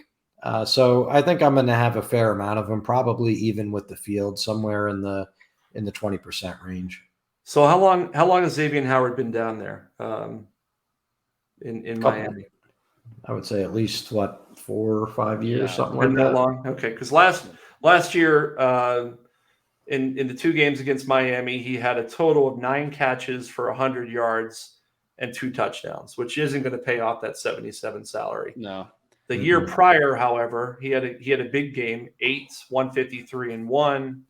So I think I'm going to have a fair amount of them, probably even with the field, somewhere in the 20% range. So how long has Xavier Howard been down there in Miami? I would say at least 4 or 5 years, something like that. Long? Okay, because last year in the 2 games against Miami, he had a total of 9 catches for 100 yards and 2 touchdowns, which isn't going to pay off that 77 salary. No. The year prior, however, he had a big game: 8, 153 and 1,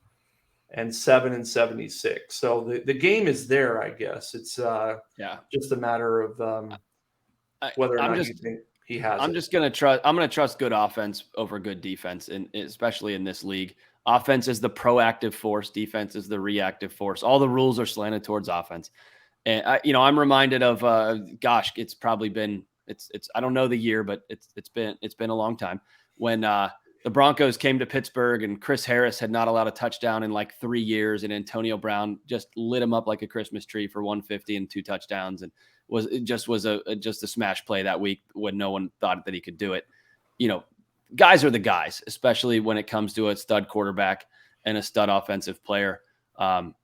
and 7 and 76. So the game is there, I guess. It's just a matter of whether or not you think he has. I'm going to trust good offense over good defense, and especially in this league. Offense is the proactive force. Defense is the reactive force. All the rules are slanted towards offense. And I'm reminded of it's probably been. It's I don't know the year, but it's been a long time when the Broncos came to Pittsburgh and Chris Harris had not allowed a touchdown in like 3 years, and Antonio Brown just lit him up like a Christmas tree for 150 and 2 touchdowns, and was a smash play that week when no one thought that he could do it. Guys are the guys, especially when it comes to a stud quarterback and a stud offensive player.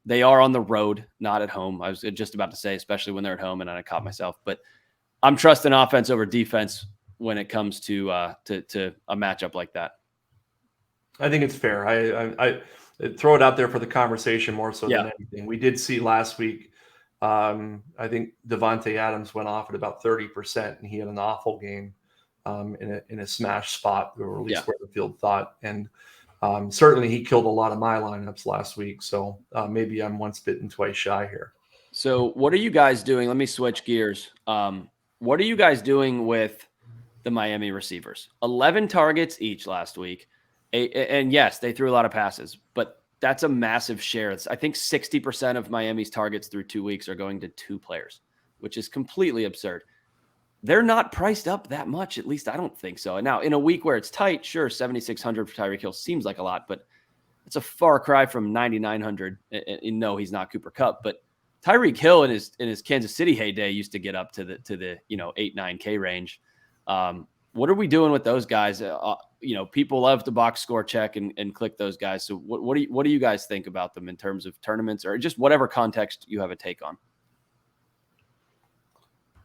They are on the road, not at home. I was just about to say, especially when they're at home, and I caught myself, but I'm trusting offense over defense when it comes to a matchup like that. I think it's fair. I throw it out there for the conversation more so than anything. We did see last week. I think Devontae Adams went off at about 30%, and he had an awful game in a smash spot, or at least where the field thought. And certainly he killed a lot of my lineups last week. So maybe I'm once bitten, twice shy here. So what are you guys doing? Let me switch gears. What are you guys doing with the Miami receivers? 11 targets each last week. And yes, they threw a lot of passes, but that's a massive share. I think 60% of Miami's targets through 2 weeks are going to 2 players, which is completely absurd. They're not priced up that much. At least I don't think so. Now, in a week where it's tight, sure, 7,600 for Tyreek Hill seems like a lot, but it's a far cry from 9,900. And no, he's not Cooper Kupp, but Tyreek Hill in his Kansas City heyday used to get up to the 8-9K range. What are we doing with those guys? People love to box score check and click those guys. So what do you guys think about them in terms of tournaments or just whatever context you have a take on?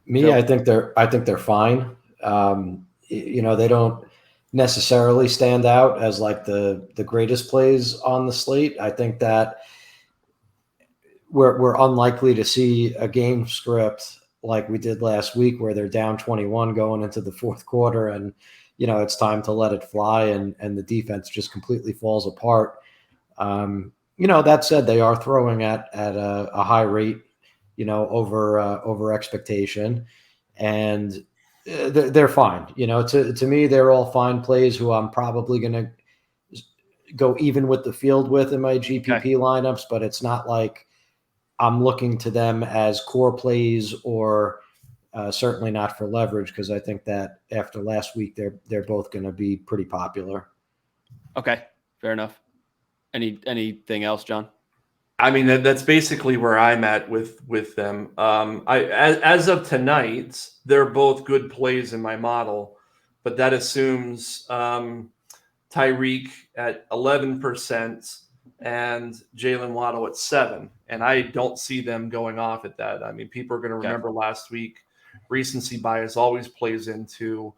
Me, I think they're fine. They don't necessarily stand out as like the greatest plays on the slate. I think that we're unlikely to see a game script like we did last week where they're down 21 going into the fourth quarter and, it's time to let it fly and the defense just completely falls apart. That said, they are throwing at a high rate, over expectation, and they're fine. To me, they're all fine plays who I'm probably going to go even with the field with in my GPP lineups, but it's not like I'm looking to them as core plays or certainly not for leverage, because I think that after last week, they're both going to be pretty popular. Okay, fair enough. Anything else, John? I mean, that's basically where I'm at with them. As of tonight, they're both good plays in my model, but that assumes Tyreek at 11% and Jalen Waddle at 7%, and I don't see them going off at that. I mean, people are going to remember last week. Recency bias always plays into,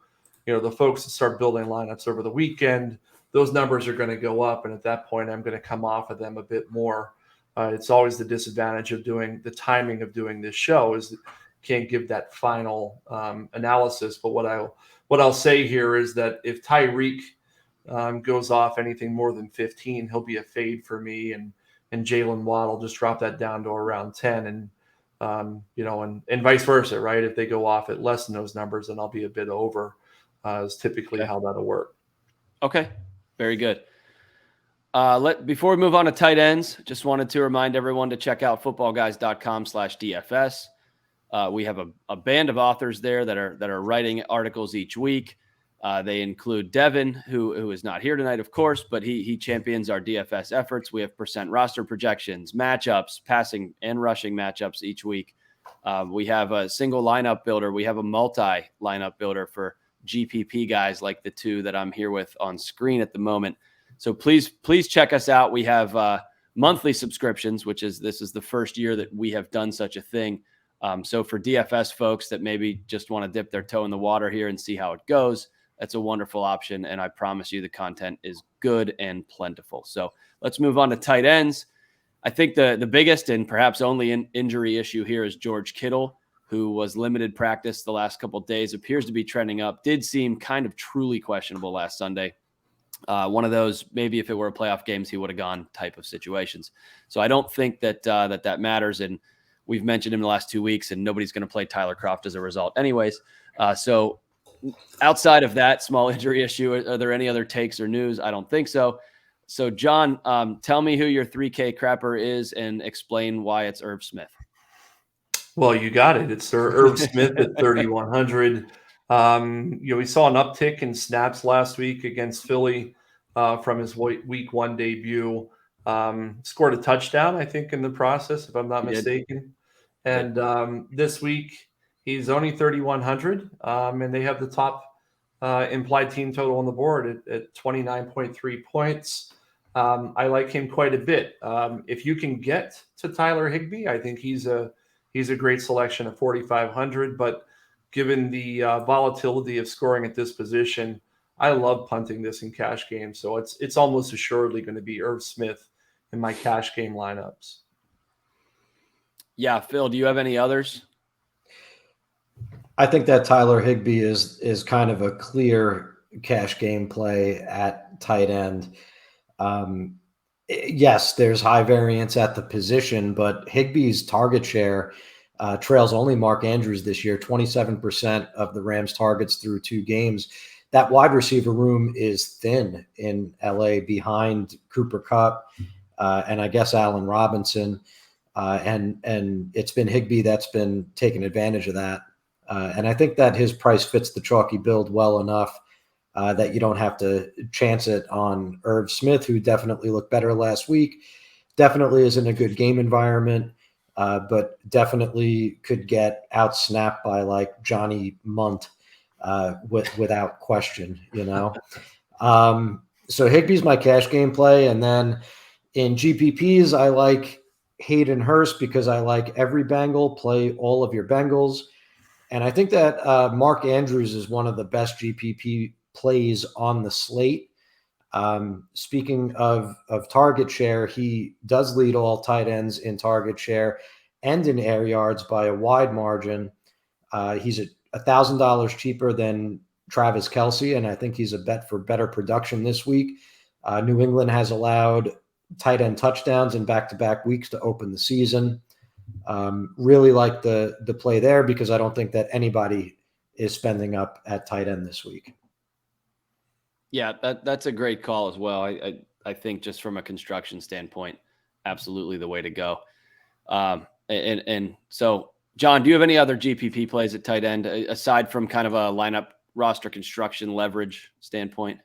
the folks that start building lineups over the weekend. Those numbers are going to go up, and at that point, I'm going to come off of them a bit more. It's always the disadvantage of doing the timing of doing this show is that can't give that final analysis. But what I'll say here is that if Tyreek goes off anything more than 15, he'll be a fade for me, and Jalen Waddle just drop that down to around 10, and and vice versa, right? If they go off at less than those numbers, then I'll be a bit over. Is typically how that'll work. Okay, very good. Before we move on to tight ends, just wanted to remind everyone to check out footballguys.com/DFS. We have a band of authors there that are writing articles each week. They include Devin, who is not here tonight, of course, but he champions our DFS efforts. We have percent roster projections, matchups, passing and rushing matchups each week. We have a single lineup builder. We have a multi lineup builder for GPP guys like the two that I'm here with on screen at the moment. So please check us out. We have monthly subscriptions, this is the first year that we have done such a thing. So for DFS folks that maybe just want to dip their toe in the water here and see how it goes, that's a wonderful option. And I promise you the content is good and plentiful. So let's move on to tight ends. I think the biggest and perhaps only injury issue here is George Kittle, who was limited practice the last couple of days, appears to be trending up, did seem kind of truly questionable last Sunday. One of those, maybe if it were a playoff games, he would have gone type of situations. So I don't think that matters. And we've mentioned him the last 2 weeks, and nobody's going to play Tyler Kroft as a result anyways. So outside of that small injury issue, are there any other takes or news? I don't think so. So John, tell me who your 3K crapper is and explain why it's Irv Smith. Well, you got it. It's Irv Smith at 3,100. We saw an uptick in snaps last week against Philly from his week 1 debut. Scored a touchdown, I think, in the process, if I'm not mistaken. And this week, he's only 3,100, and they have the top implied team total on the board at 29.3 points. I like him quite a bit. If you can get to Tyler Higbee, I think he's a great selection at 4,500. But given the volatility of scoring at this position, I love punting this in cash games. So it's almost assuredly going to be Irv Smith in my cash game lineups. Yeah, Phil, do you have any others? I think that Tyler Higbee is kind of a clear cash game play at tight end. Yes, there's high variance at the position, but Higbee's target share trails only Mark Andrews this year, 27% of the Rams targets through 2 games. That wide receiver room is thin in LA behind Cooper Kupp and I guess Allen Robinson. And it's been Higbee that's been taking advantage of that. And I think that his price fits the chalky build well enough that you don't have to chance it on Irv Smith, who definitely looked better last week. Definitely is in a good game environment, but definitely could get outsnapped by like Johnny Munt without question, So Higbee's my cash game play. And then in GPPs, I like Hayden Hurst because I like every Bengal, play all of your Bengals. And I think that Mark Andrews is one of the best GPP plays on the slate. Speaking of target share, he does lead all tight ends in target share and in air yards by a wide margin. He's $1,000 cheaper than Travis Kelce, and I think he's a bet for better production this week. New England has allowed tight end touchdowns in back-to-back weeks to open the season. Really like the play there because I don't think that anybody is spending up at tight end this week. Yeah, that's a great call as well. I think just from a construction standpoint, absolutely the way to go. And so, John, do you have any other GPP plays at tight end aside from kind of a lineup roster construction leverage standpoint?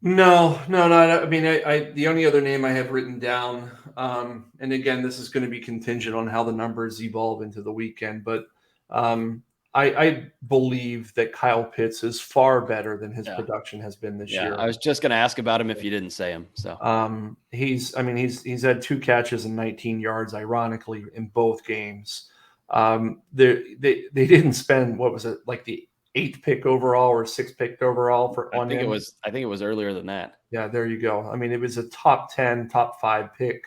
No. I mean, the only other name I have written down, and again, this is going to be contingent on how the numbers evolve into the weekend, but I believe that Kyle Pitts is far better than his production has been this year. I was just going to ask about him if you didn't say him. So he's had 2 catches and 19 yards, ironically, in both games. They didn't spend, what was it, like the 8th pick overall or 6th pick overall I think it was earlier than that. Yeah, there you go. I mean, it was a top 10, top 5 pick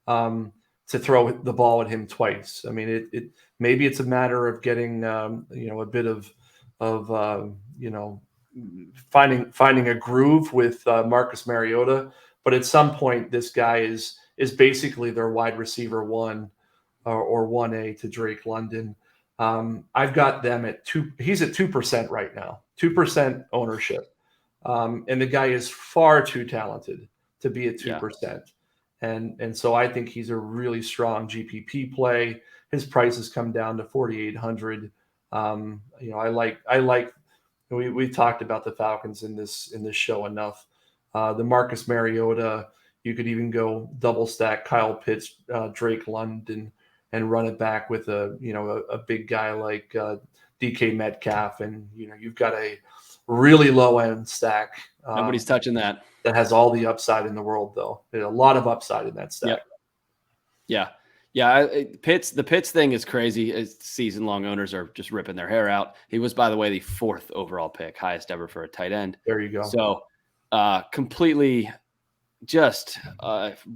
to throw the ball at him twice. I mean, it maybe it's a matter of getting a bit of finding a groove with Marcus Mariota, but at some point this guy is basically their wide receiver 1 or 1A to Drake London. I've got them at 2. He's at 2% right now, 2% ownership. And the guy is far too talented to be at 2%. Yeah. And so I think he's a really strong GPP play. His price has come down to 4,800. We talked about the Falcons in this show enough. The Marcus Mariota, you could even go double stack Kyle Pitts, Drake London, and run it back with a big guy like DK Metcalf, and you've got a really low end stack. Nobody's touching that. That has all the upside in the world, though. There's a lot of upside in that stack. Yeah. The Pitts thing is crazy. Season long owners are just ripping their hair out. He was, by the way, the 4th overall pick, highest ever for a tight end. There you go. So completely just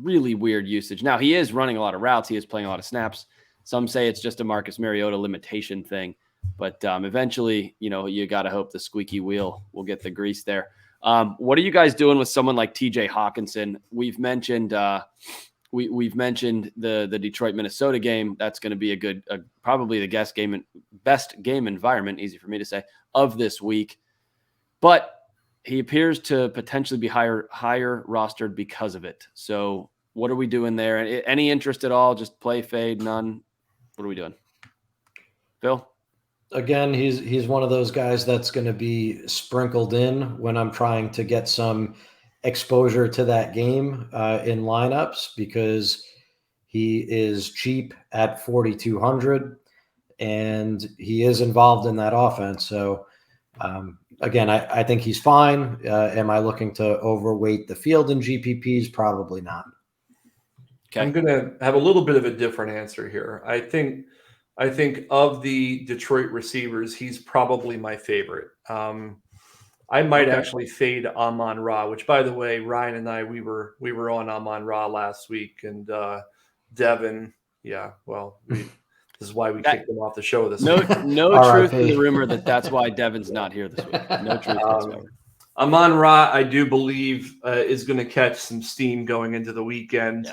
really weird usage. Now he is running a lot of routes. He is playing a lot of snaps. Some say it's just a Marcus Mariota limitation thing, but eventually, you got to hope the squeaky wheel will get the grease there. What are you guys doing with someone like TJ Hawkinson? We've mentioned we've mentioned the Detroit Minnesota game. That's going to be probably the best game environment, easy for me to say, of this week. But he appears to potentially be higher rostered because of it. So what are we doing there? Any interest at all? Just play, fade, none? What are we doing? Phil? Again, he's one of those guys that's going to be sprinkled in when I'm trying to get some exposure to that game in lineups, because he is cheap at 4,200 and he is involved in that offense. So again, I think he's fine. Am I looking to overweight the field in GPPs? Probably not. Okay. I'm going to have a little bit of a different answer here. I think of the Detroit receivers, he's probably my favorite. I might actually fade Amon-Ra, which, by the way, Ryan and I, we were on Amon-Ra last week, and Devin. Yeah, well, this is why we kicked him off the show this week. No truth in the rumor that's why Devin's not here this week. No truth whatsoever. Amon-Ra, I do believe, is going to catch some steam going into the weekend,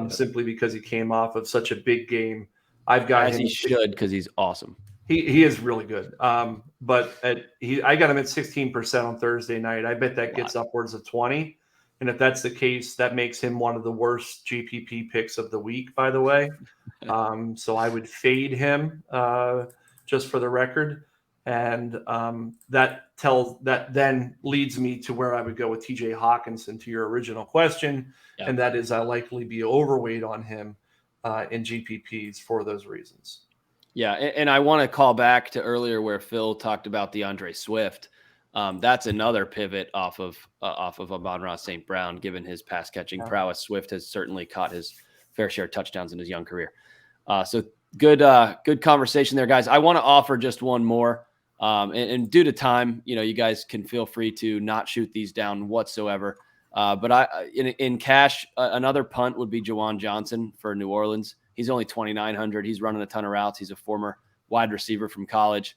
simply because he came off of such a big game. I've got him. As he should, because he's awesome. He is really good. But I got him at 16% on Thursday night. I bet that gets upwards of 20. And if that's the case, that makes him one of the worst GPP picks of the week, by the way. So I would fade him just for the record. And that then leads me to where I would go with TJ Hawkinson, to your original question. Yeah. And that is, I likely be overweight on him in GPPs for those reasons. Yeah, and I want to call back to earlier where Phil talked about DeAndre Swift. That's another pivot off of Amon-Ra St. Brown, given his pass catching prowess. Swift has certainly caught his fair share of touchdowns in his young career. So good conversation there, guys. I want to offer just one more. And due to time, you guys can feel free to not shoot these down whatsoever. But in cash, another punt would be Juwan Johnson for New Orleans. He's only 2,900. He's running a ton of routes. He's a former wide receiver from college.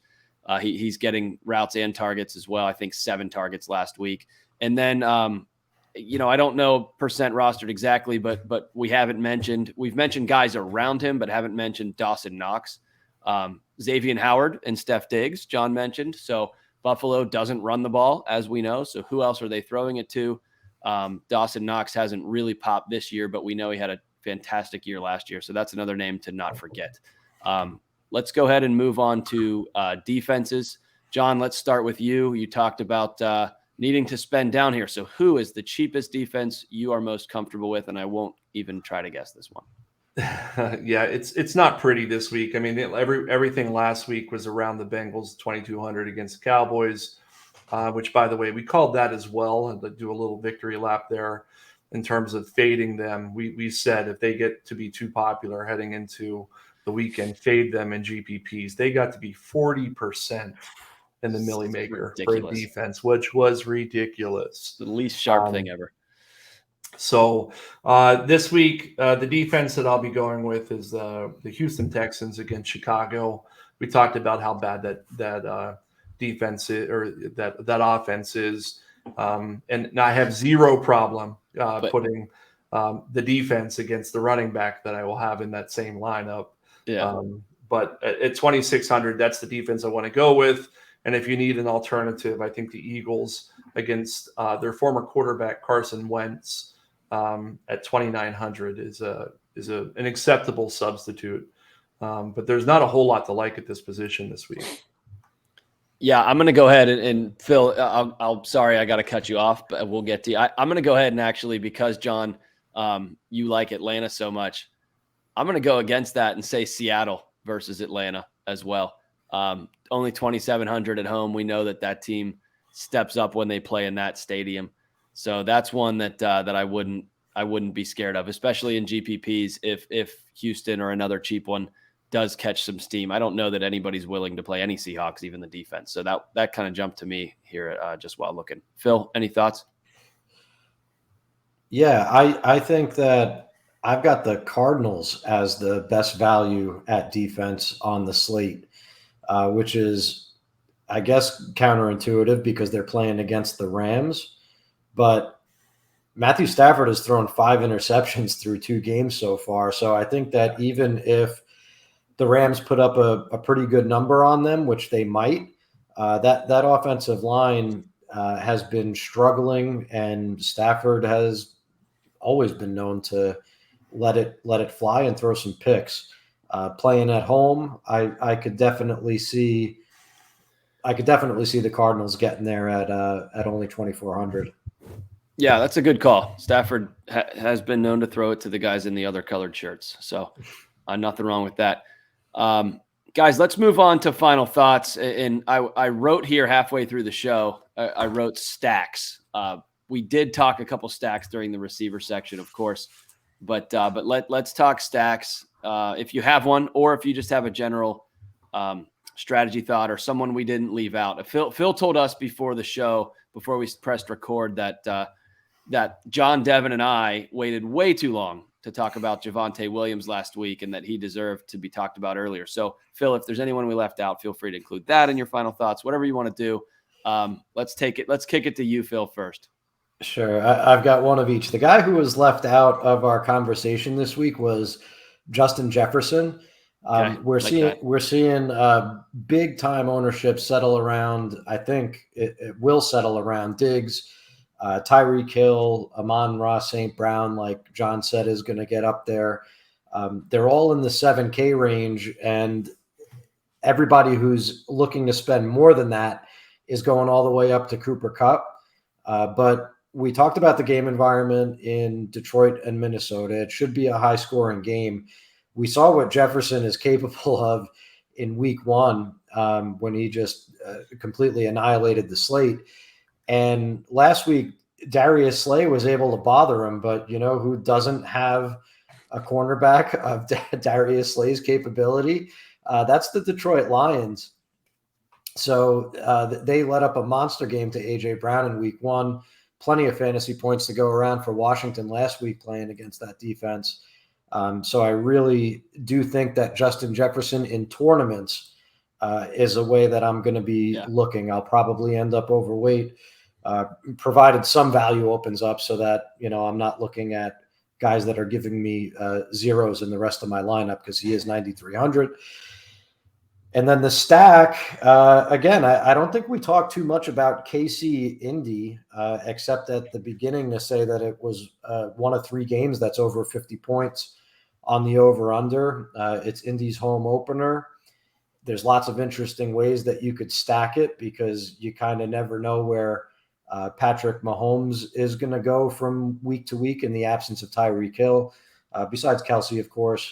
He's getting routes and targets as well. I think 7 targets last week. And then, I don't know percent rostered exactly, but we've mentioned guys around him, but haven't mentioned Dawson Knox, Xavier Howard, and Steph Diggs, John mentioned. So Buffalo doesn't run the ball, as we know. So who else are they throwing it to? Dawson Knox hasn't really popped this year, but we know he had a fantastic year last year. So that's another name to not forget. Let's go ahead and move on to defenses. John, let's start with you. You talked about needing to spend down here. So who is the cheapest defense you are most comfortable with? And I won't even try to guess this one. Yeah, it's not pretty this week. I mean, everything last week was around the Bengals 2,200 against the Cowboys, which, by the way, we called that as well, and to do a little victory lap there in terms of fading them. We said if they get to be too popular heading into the weekend, fade them in GPPs. They got to be 40% in the Millie Maker for a defense, which was ridiculous. The least sharp thing ever. So this week, the defense that I'll be going with is the Houston Texans against Chicago. We talked about how bad that defense is, or that offense is, and I have zero problem putting the defense against the running back that I will have in that same lineup. Yeah. But at 2,600, that's the defense I want to go with. And if you need an alternative, I think the Eagles against their former quarterback Carson Wentz at 2,900 is an acceptable substitute. But there's not a whole lot to like at this position this week. Yeah, I'm going to go ahead and Phil, I'll sorry, I got to cut you off, but we'll get to you. I'm going to go ahead and actually, because John, you like Atlanta so much, I'm going to go against that and say Seattle versus Atlanta as well. Only 2,700 at home. We know that team steps up when they play in that stadium. So that's one that I wouldn't be scared of, especially in GPPs. If Houston or another cheap one does catch some steam, I don't know that anybody's willing to play any Seahawks, even the defense. So that kind of jumped to me here just while looking. Phil, any thoughts? Yeah, I think that I've got the Cardinals as the best value at defense on the slate, which is, I guess, counterintuitive because they're playing against the Rams. But Matthew Stafford has thrown 5 interceptions through 2 games so far. So I think that even if the Rams put up a pretty good number on them, which they might, that offensive line has been struggling, and Stafford has always been known to let it fly and throw some picks. Playing at home, I could definitely see the Cardinals getting there at only 2,400. Yeah, that's a good call. Stafford has been known to throw it to the guys in the other colored shirts, so nothing wrong with that. Guys, let's move on to final thoughts. And I wrote here halfway through the show, I wrote stacks. We did talk a couple stacks during the receiver section, of course, but let's talk stacks. If you have one, or if you just have a general strategy thought or someone we didn't leave out. Phil told us before the show, before we pressed record, that John, Devin, and I waited way too long to talk about Javonte Williams last week, and that he deserved to be talked about earlier. So, Phil, if there's anyone we left out, feel free to include that in your final thoughts, whatever you want to do. Let's kick it to you, Phil, first. Sure. I've got one of each. The guy who was left out of our conversation this week was Justin Jefferson. Okay, we're seeing big time ownership settle around. I think it will settle around Diggs, Tyreek Hill, Amon-Ra St. Brown, like John said, is going to get up there. They're all in the 7K range, and everybody who's looking to spend more than that is going all the way up to Cooper Kupp. But we talked about the game environment in Detroit and Minnesota. It should be a high-scoring game. We saw what Jefferson is capable of in week 1 when he just completely annihilated the slate. And last week, Darius Slay was able to bother him, but you know who doesn't have a cornerback of Darius Slay's capability? That's the Detroit Lions. So they let up a monster game to A.J. Brown in week 1. Plenty of fantasy points to go around for Washington last week playing against that defense. So I really do think that Justin Jefferson in tournaments is a way that I'm going to be looking. I'll probably end up overweight, provided some value opens up so that, I'm not looking at guys that are giving me zeros in the rest of my lineup because he is 9,300. And then the stack, again, I don't think we talked too much about KC Indy, except at the beginning to say that it was one of 3 games that's over 50 points on the over-under. It's Indy's home opener. There's lots of interesting ways that you could stack it because you kind of never know where Patrick Mahomes is going to go from week to week in the absence of Tyreek Hill. Besides Kelce, of course,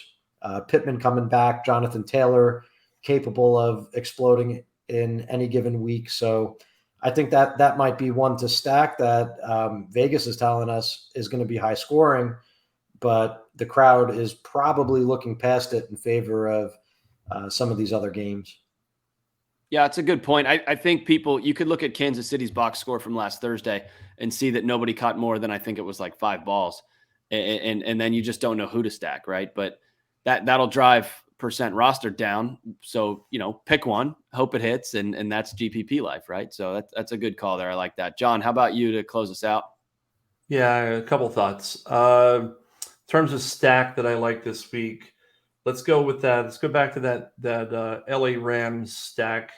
Pittman coming back, Jonathan Taylor capable of exploding in any given week. So I think that might be one to stack that Vegas is telling us is going to be high scoring, but the crowd is probably looking past it in favor of some of these other games. Yeah, it's a good point. I think you could look at Kansas City's box score from last Thursday and see that nobody caught more than I think it was like 5 balls. And then you just don't know who to stack, right? But that'll drive percent roster down. So, pick one, hope it hits, and that's GPP life, right? So that's a good call there. I like that. John, how about you to close us out? Yeah, a couple thoughts. In terms of stack that I like this week, let's go with that. Let's go back to that LA Rams stack.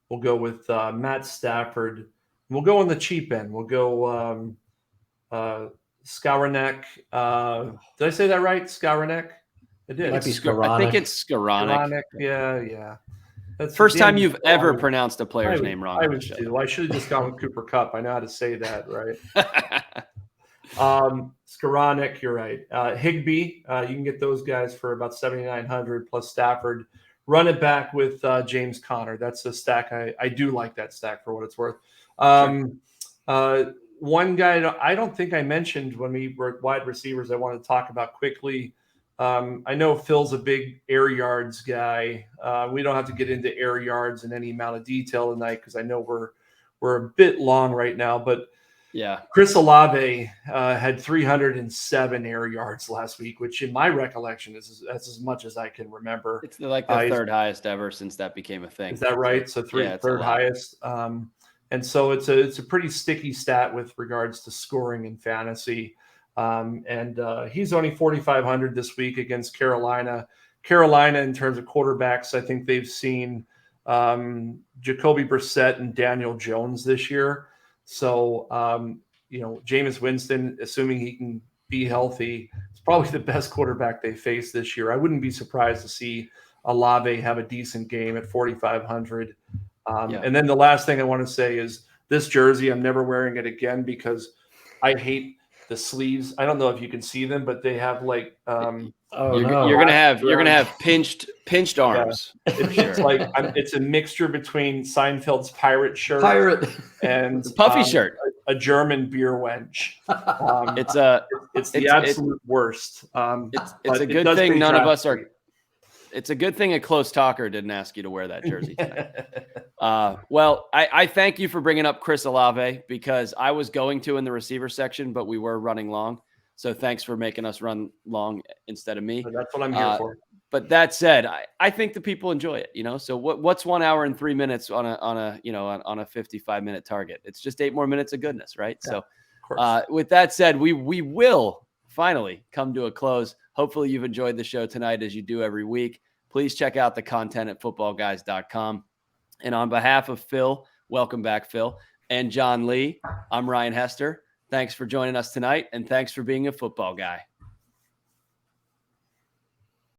We'll go with Matt Stafford. We'll go on the cheap end. We'll go Skowronek. Did I say that right? Skowronek? I did. Might be Skowronek. I think it's Skowronek. Yeah. That's first time you've ever pronounced a player's name wrong. I should have just gone with Cooper Kupp. I know how to say that, right? Skowronek, you're right. Higbee, you can get those guys for about 7,900 plus Stafford. Run it back with James Conner. That's a stack. I do like that stack for what it's worth. One guy I don't think I mentioned when we were at wide receivers I want to talk about quickly. I know Phil's a big air yards guy. We don't have to get into air yards in any amount of detail tonight because I know we're a bit long right now, but yeah, Chris Olave had 307 air yards last week, which in my recollection is as much as I can remember. It's like the third highest ever since that became a thing. Is that right? So third highest. And so it's a pretty sticky stat with regards to scoring in fantasy. And he's only 4,500 this week against Carolina. Carolina, in terms of quarterbacks, I think they've seen Jacoby Brissett and Daniel Jones this year. So, Jameis Winston, assuming he can be healthy, is probably the best quarterback they face this year. I wouldn't be surprised to see Olave have a decent game at 4,500. And then the last thing I want to say is this jersey, I'm never wearing it again because I hate the sleeves. I don't know if you can see them, but they have like you're gonna have pinched arms. Yeah. It's like it's a mixture between Seinfeld's pirate shirt and the puffy shirt, a German beer wench. It's the absolute worst. It's a good thing none of us are. It's a good thing a close talker didn't ask you to wear that jersey tonight. Well, I thank you for bringing up Chris Olave because I was going to in the receiver section, but we were running long. So thanks for making us run long instead of me. So that's what I'm here for. But that said, I think the people enjoy it. So what's 1 hour and 3 minutes on a 55-minute target? It's just 8 more minutes of goodness, right? Yeah, so with that said, we will finally come to a close. Hopefully you've enjoyed the show tonight as you do every week. Please check out the content at footballguys.com. And on behalf of Phil, welcome back, Phil, and John Lee, I'm Ryan Hester. Thanks for joining us tonight, and thanks for being a football guy.